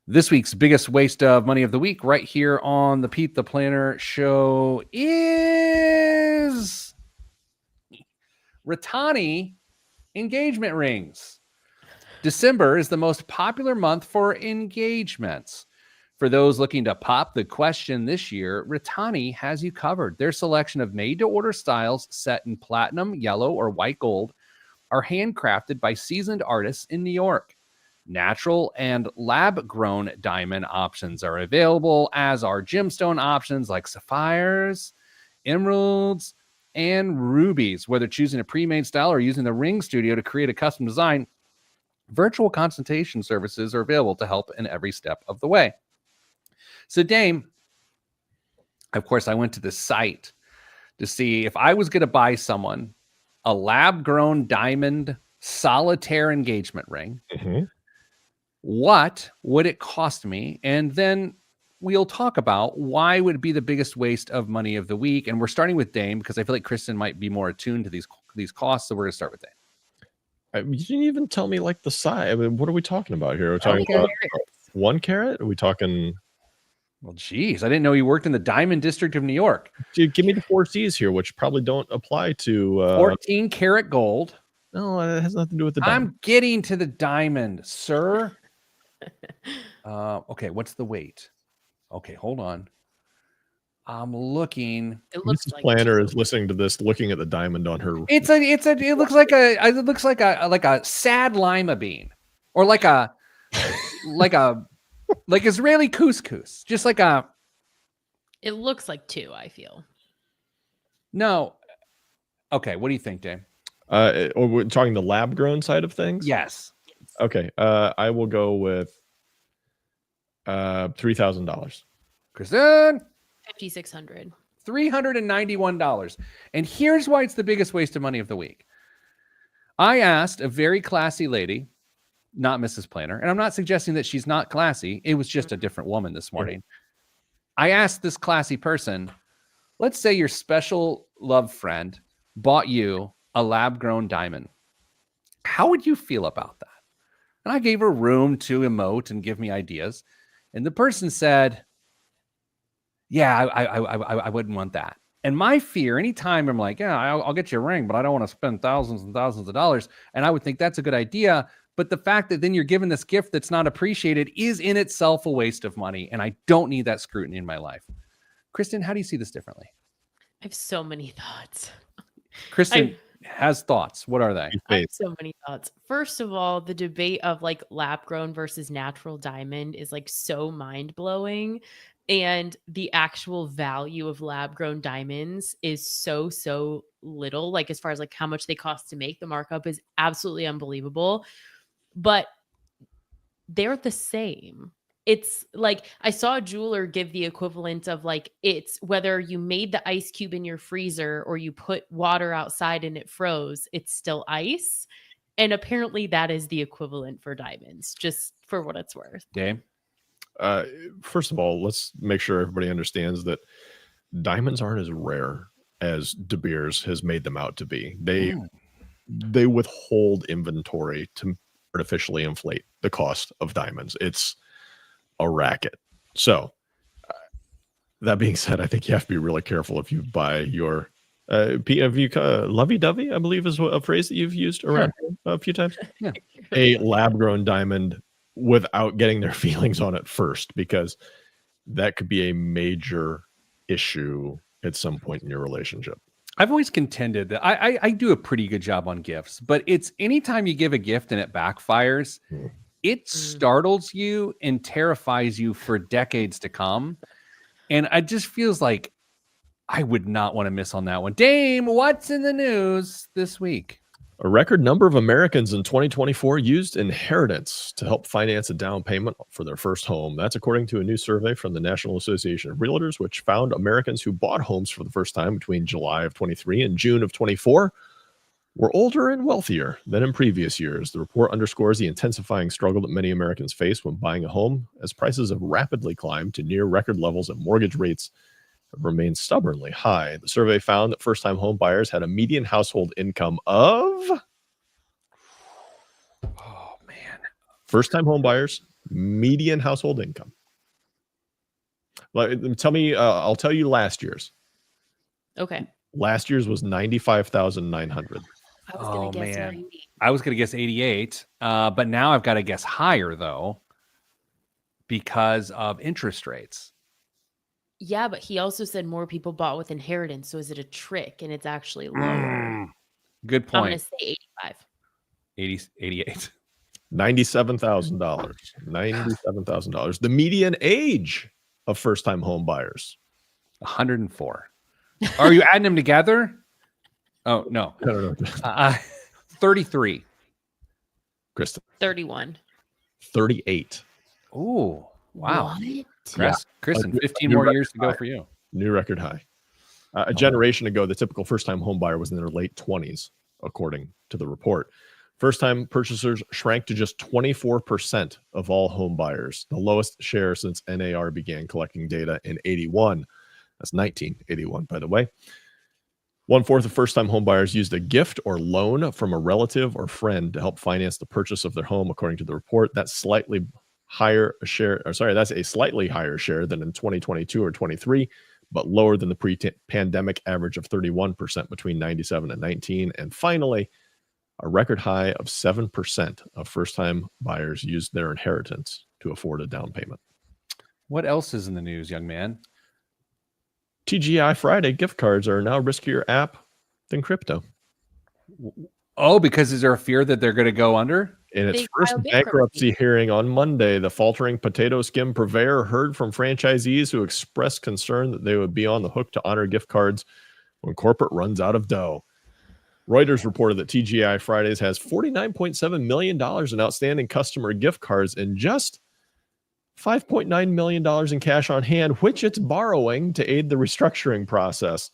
This week's biggest waste of money of the week right here on the Pete the Planner show is Ratani engagement rings. December is the most popular month for engagements. For those looking to pop the question this year, Ratani has you covered. Their selection of made-to-order styles set in platinum, yellow, or white gold are handcrafted by seasoned artists in New York. Natural and lab-grown diamond options are available, as are gemstone options like sapphires, emeralds, and rubies. Whether choosing a pre-made style or using the Ring Studio to create a custom design, virtual consultation services are available to help in every step of the way. So, Dame, of course, I went to this site to see if I was going to buy someone a lab-grown diamond solitaire engagement ring. Mm-hmm. What would it cost me? And then we'll talk about why would it be the biggest waste of money of the week. And we're starting with Dame because I feel like Kristen might be more attuned to these costs. So we're going to start with Dame. You didn't even tell me like the size. I mean, what are we talking about here? Are we talking Okay. about 1 carat? Are we talking? Well, geez, I didn't know you worked in the Diamond District of New York. Dude, give me the 4 C's here, which probably don't apply to 14 karat gold. No, it has nothing to do with the diamond. I'm getting to the diamond, sir. Okay, what's the weight? Okay, hold on. I'm looking. It looks Mrs. like Planner is listening to this, looking at the diamond on her. It looks like a sad lima bean, or like Israeli couscous, just like a. It looks like 2, I feel. No. Okay, what do you think, Dave? Or we're talking the lab grown side of things? Yes. Okay. I will go with $3,000. Kristen? $5,600. $391. And here's why it's the biggest waste of money of the week. I asked a very classy lady, not Mrs. Planner, and I'm not suggesting that she's not classy. It was just a different woman this morning. I asked this classy person, let's say your special love friend bought you a lab-grown diamond. How would you feel about that? And I gave her room to emote and give me ideas. And the person said, yeah, I wouldn't want that. And my fear, anytime I'm like, yeah, I'll get you a ring, but I don't want to spend thousands and thousands of dollars. And I would think that's a good idea. But the fact that then you're given this gift that's not appreciated is in itself a waste of money. And I don't need that scrutiny in my life. Kristen, how do you see this differently? I have so many thoughts. Kristen has thoughts. What are they? I have so many thoughts. First of all, the debate of like lab grown versus natural diamond is like so mind blowing. And the actual value of lab grown diamonds is so little. Like as far as like how much they cost to make, the markup is absolutely unbelievable. But they're the same. It's like I saw a jeweler give the equivalent of like it's whether you made the ice cube in your freezer or you put water outside and it froze, it's still ice. And apparently that is the equivalent for diamonds, just for what it's worth. Dave? First of all, let's make sure everybody understands that diamonds aren't as rare as De Beers has made them out to be. They withhold inventory to artificially inflate the cost of diamonds. It's a racket. So that being said, I think you have to be really careful if you buy your Pete, have you lovey-dovey, I believe is a phrase that you've used around a few times. Yeah. A lab-grown diamond without getting their feelings on it first, because that could be a major issue at some point in your relationship. I've always contended that I do a pretty good job on gifts, but it's anytime you give a gift and it backfires, it startles you and terrifies you for decades to come. And it just feels like I would not want to miss on that one. Dame, what's in the news this week? A record number of Americans in 2024 used inheritance to help finance a down payment for their first home. That's according to a new survey from the National Association of Realtors, which found Americans who bought homes for the first time between July of 23 and June of 24 were older and wealthier than in previous years. The report underscores the intensifying struggle that many Americans face when buying a home, as prices have rapidly climbed to near record levels and mortgage rates have remained stubbornly high. The survey found that first-time home buyers had a median household income of... Oh, man. First-time home buyers, median household income. Tell me, I'll tell you last year's. Okay. Last year's was 95,900. I was going to guess 90. I was going to guess 88, but now I've got to guess higher, though, because of interest rates. Yeah, but he also said more people bought with inheritance. So is it a trick and it's actually lower? Good I'm going point. to say 85. 88. $97,000. $97,000. The median age of first-time home buyers. 104. Are you adding them together? Oh, no. No. 33. Kristen. 31. 38. Ooh, wow. What? Kristen, A 15 new more record years to go high. for you. New record high. A generation ago, the typical first-time home buyer was in their late 20s, according to the report. First-time purchasers shrank to just 24% of all home buyers, the lowest share since NAR began collecting data in 81. That's 1981, by the way. 1/4 of first-time home buyers used a gift or loan from a relative or friend to help finance the purchase of their home, according to the report. That's a slightly higher share than in 2022 or 23, but lower than the pre-pandemic average of 31% between 97 and 19. And finally, a record high of 7% of first-time buyers used their inheritance to afford a down payment. What else is in the news, young man? TGI Friday gift cards are now a riskier app than crypto. Oh, because is there a fear that they're going to go under? In its They first filed bankruptcy hearing on Monday, the faltering potato skim purveyor heard from franchisees who expressed concern that they would be on the hook to honor gift cards when corporate runs out of dough. Reuters reported that TGI Fridays has $49.7 million in outstanding customer gift cards and just $5.9 million in cash on hand, which it's borrowing to aid the restructuring process.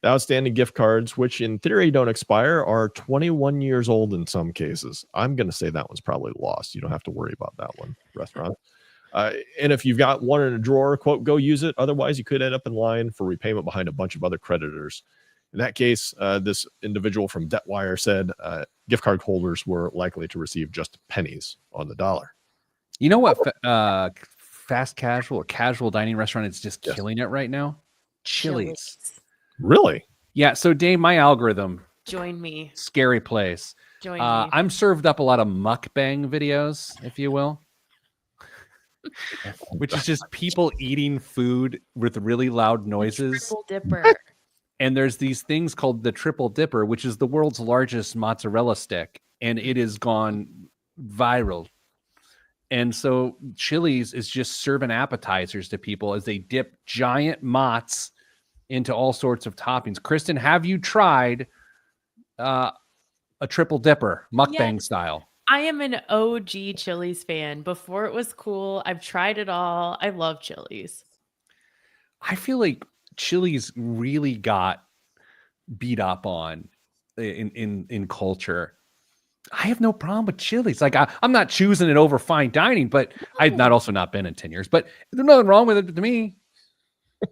The outstanding gift cards, which in theory don't expire, are 21 years old in some cases. I'm going to say that one's probably lost. You don't have to worry about that one, restaurant. And if you've got one in a drawer, quote, go use it. Otherwise, you could end up in line for repayment behind a bunch of other creditors. In that case, this individual from DebtWire said gift card holders were likely to receive just pennies on the dollar. You know what? Fast casual or casual dining restaurant is just killing it right now? Chili's. Really? Yeah. So, Dave, my algorithm. Join me. Scary place. Join me. I'm served up a lot of mukbang videos, if you will, which is just people eating food with really loud noises. Triple Dipper. And there's these things called the Triple Dipper, which is the world's largest mozzarella stick, and it has gone viral. And so Chili's is just serving appetizers to people as they dip giant mozz into all sorts of toppings. Kristen, have you tried a Triple Dipper mukbang style? I am an OG Chili's fan. Before it was cool, I've tried it all. I love Chili's. I feel like Chili's really got beat up on in culture. I have no problem with Chili's. Like I'm not choosing it over fine dining, but I've not been in 10 years. But there's nothing wrong with it to me.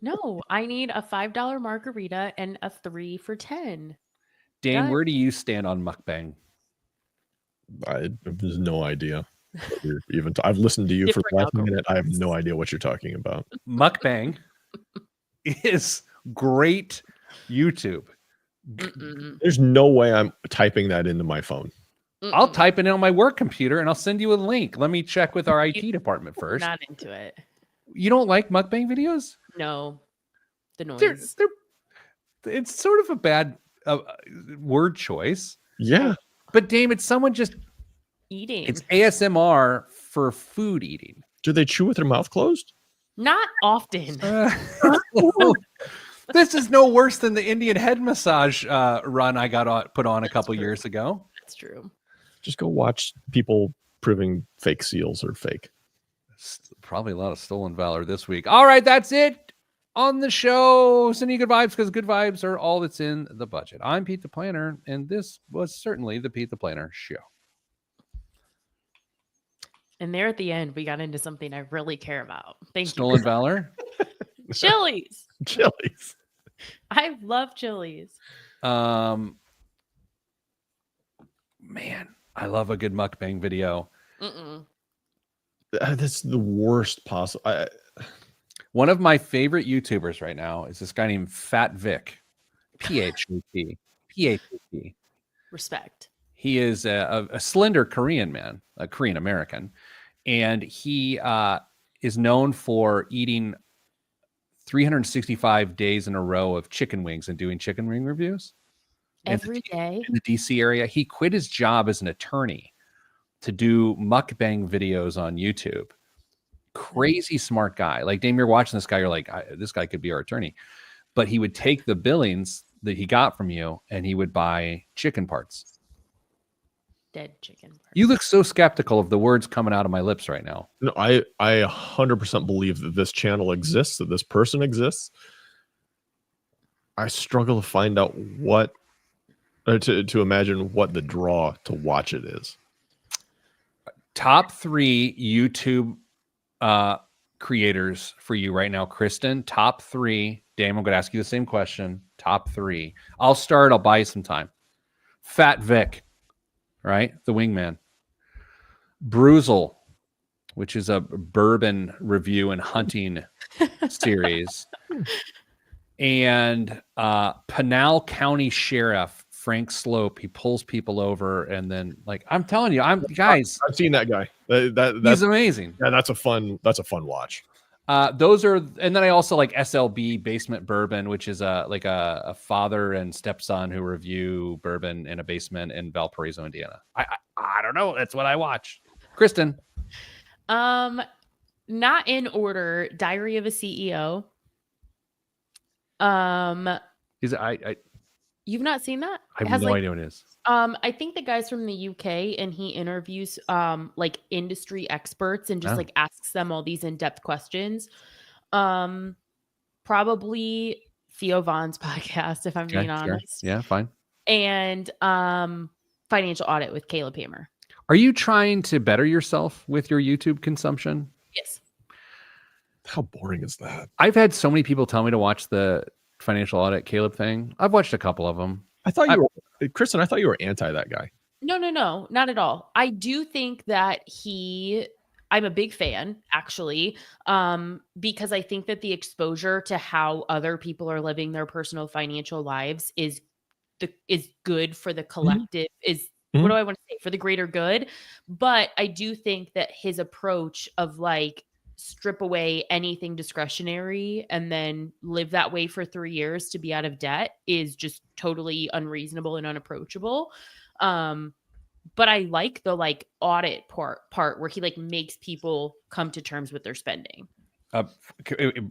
No, I need a $5 margarita and a 3 for $10. Dane, where do you stand on mukbang? There's no idea. I've listened to you for the last minute. I have no idea what you're talking about. Mukbang is great YouTube. Mm-mm. There's no way I'm typing that into my phone. I'll Mm-mm. type it in on my work computer and I'll send you a link. Let me check with our IT department first. Not into it. You don't like mukbang videos? No, the They're, noise. it's sort of a bad word choice. Yeah. But Dame, it's someone just Eating. it's ASMR for food eating. Do they chew with their mouth closed? Not often. This is no worse than the Indian head massage run I got put on a couple years ago. That's true. Just go watch people proving fake seals are fake. Probably a lot of stolen valor this week. All right, that's it on the show. Sending you good vibes because good vibes are all that's in the budget. I'm Pete the Planner, and this was certainly the Pete the Planner show. And there at the end, we got into something I really care about. Thank Stolen you. valor. Chili's. Chili's. I love Chili's. Man, I love a good mukbang video. Mm-mm. That's the worst possible. One of my favorite YouTubers right now is this guy named Fat Vic, PHAT. Respect. He is a slender Korean man, a Korean American, and he is known for eating 365 days in a row of chicken wings and doing chicken wing reviews. Every day. In the DC area. He quit his job as an attorney to do mukbang videos on YouTube. Crazy smart guy. Like, Dame, you're watching this guy, you're like, this guy could be our attorney. But he would take the billings that he got from you and he would buy chicken parts. Dead chicken. You look so skeptical of the words coming out of my lips right now. No, I 100% believe that this channel exists, that this person exists. I struggle to find out what, to imagine what the draw to watch it is. Top 3 YouTube creators for you right now, Kristen. Top 3. Dame, I'm going to ask you the same question. Top 3. I'll start. I'll buy you some time. Fat Vic, right? The wingman. Bruzel, which is a bourbon review and hunting series. And Pinal County Sheriff Frank Slope. He pulls people over and then, like, I'm telling you, guys. I've seen that guy. That's He's amazing. Yeah, that's a fun watch. Those are, and then I also like SLB Basement Bourbon, which is a father and stepson who review bourbon in a basement in Valparaiso, Indiana. I don't know. That's what I watch. Kristen. Not in order. Diary of a CEO. You've not seen that? I have no idea what it is. I think the guy's from the UK and he interviews like industry experts and just like asks them all these in-depth questions. Probably Theo Vaughn's podcast, if I'm being honest. Yeah, fine. And Financial Audit with Caleb Hammer. Are you trying to better yourself with your YouTube consumption? Yes. How boring is that? I've had so many people tell me to watch the Financial Audit Caleb thing. I've watched a couple of them. I thought you were, Kristen, I thought you were anti that guy. No, not at all. I do think that I'm a big fan, actually, because I think that the exposure to how other people are living their personal financial lives is good for the collective, what do I want to say? For the greater good. But I do think that his approach of like strip away anything discretionary and then live that way for 3 years to be out of debt is just totally unreasonable and unapproachable. But I like the like audit part where he like makes people come to terms with their spending.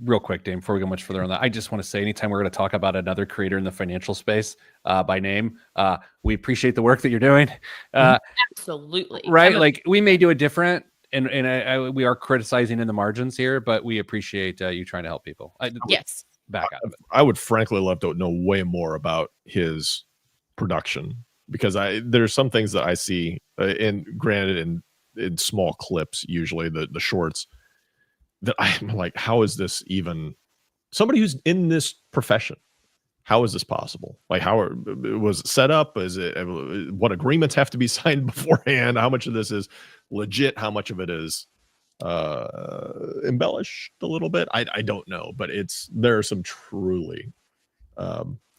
Real quick, Dame, before we go much further on that, I just want to say anytime we're going to talk about another creator in the financial space by name, we appreciate the work that you're doing. Absolutely. Right. Like we may do it different and we are criticizing in the margins here, but we appreciate you trying to help people. Yes. Back out of it. I would frankly love to know way more about his production because there's some things that I see and granted in small clips, usually the shorts, that I'm like, how is this even somebody who's in this profession? How is this possible? Like, how was it set up? Is it what agreements have to be signed beforehand? How much of this is legit? How much of it is embellished a little bit? I don't know, but there are some truly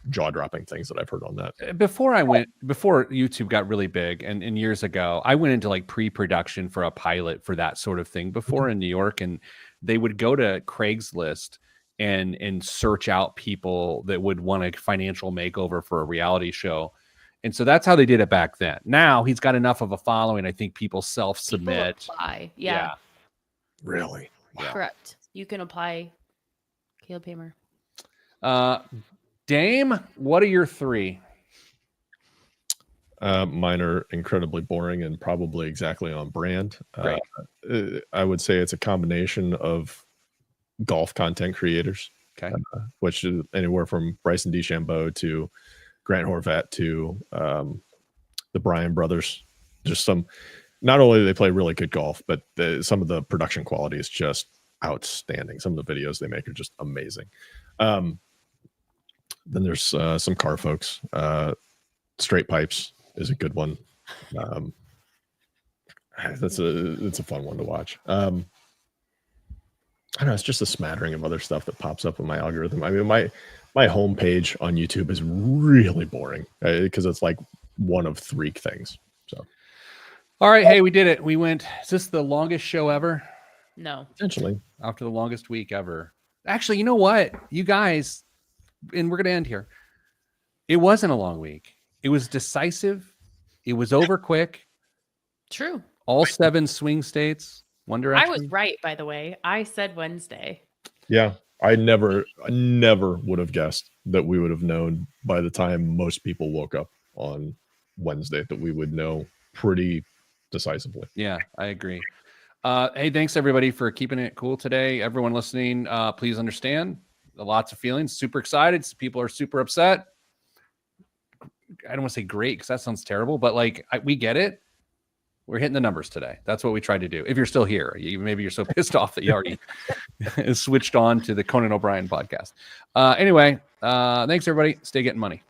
jaw-dropping things that I've heard on that. Before YouTube got really big and years ago, I went into like pre-production for a pilot for that sort of thing before in New York, and they would go to Craigslist and search out people that would want a financial makeover for a reality show. And so that's how they did it back then. Now he's got enough of a following. I think people self-submit. People apply. Yeah. Really? Yeah. Correct. You can apply. Caleb Hamer. Dame, what are your 3? Mine are incredibly boring and probably exactly on brand. Great. I would say it's a combination of golf content creators, Okay. which is anywhere from Bryson DeChambeau to Grant Horvat to the Bryan brothers. Just some, not only do they play really good golf, but some of the production quality is just outstanding. Some of the videos they make are just amazing. Then there's some car folks. Straight Pipes is a good one. It's a fun one to watch. I don't know. It's just a smattering of other stuff that pops up in my algorithm. I mean, my homepage on YouTube is really boring because it's like one of 3 things. So, All right. Hey, we did it. We went. Is this the longest show ever? No. potentially, After the longest week ever. Actually, you know what? You guys, and we're going to end here. It wasn't a long week. It was decisive. It was over quick. True. All 7 swing states. One Direction. I was right, by the way. I said Wednesday. yeah. I never would have guessed that we would have known by the time most people woke up on Wednesday that we would know pretty decisively. Yeah, I agree. Hey, thanks everybody for keeping it cool today. Everyone listening, please understand lots of feelings. Super excited. People are super upset. I don't want to say great because that sounds terrible, but like we get it. We're hitting the numbers today. That's what we tried to do. If you're still here, maybe you're so pissed off that you already switched on to the Conan O'Brien podcast. Anyway, thanks everybody. Stay getting money.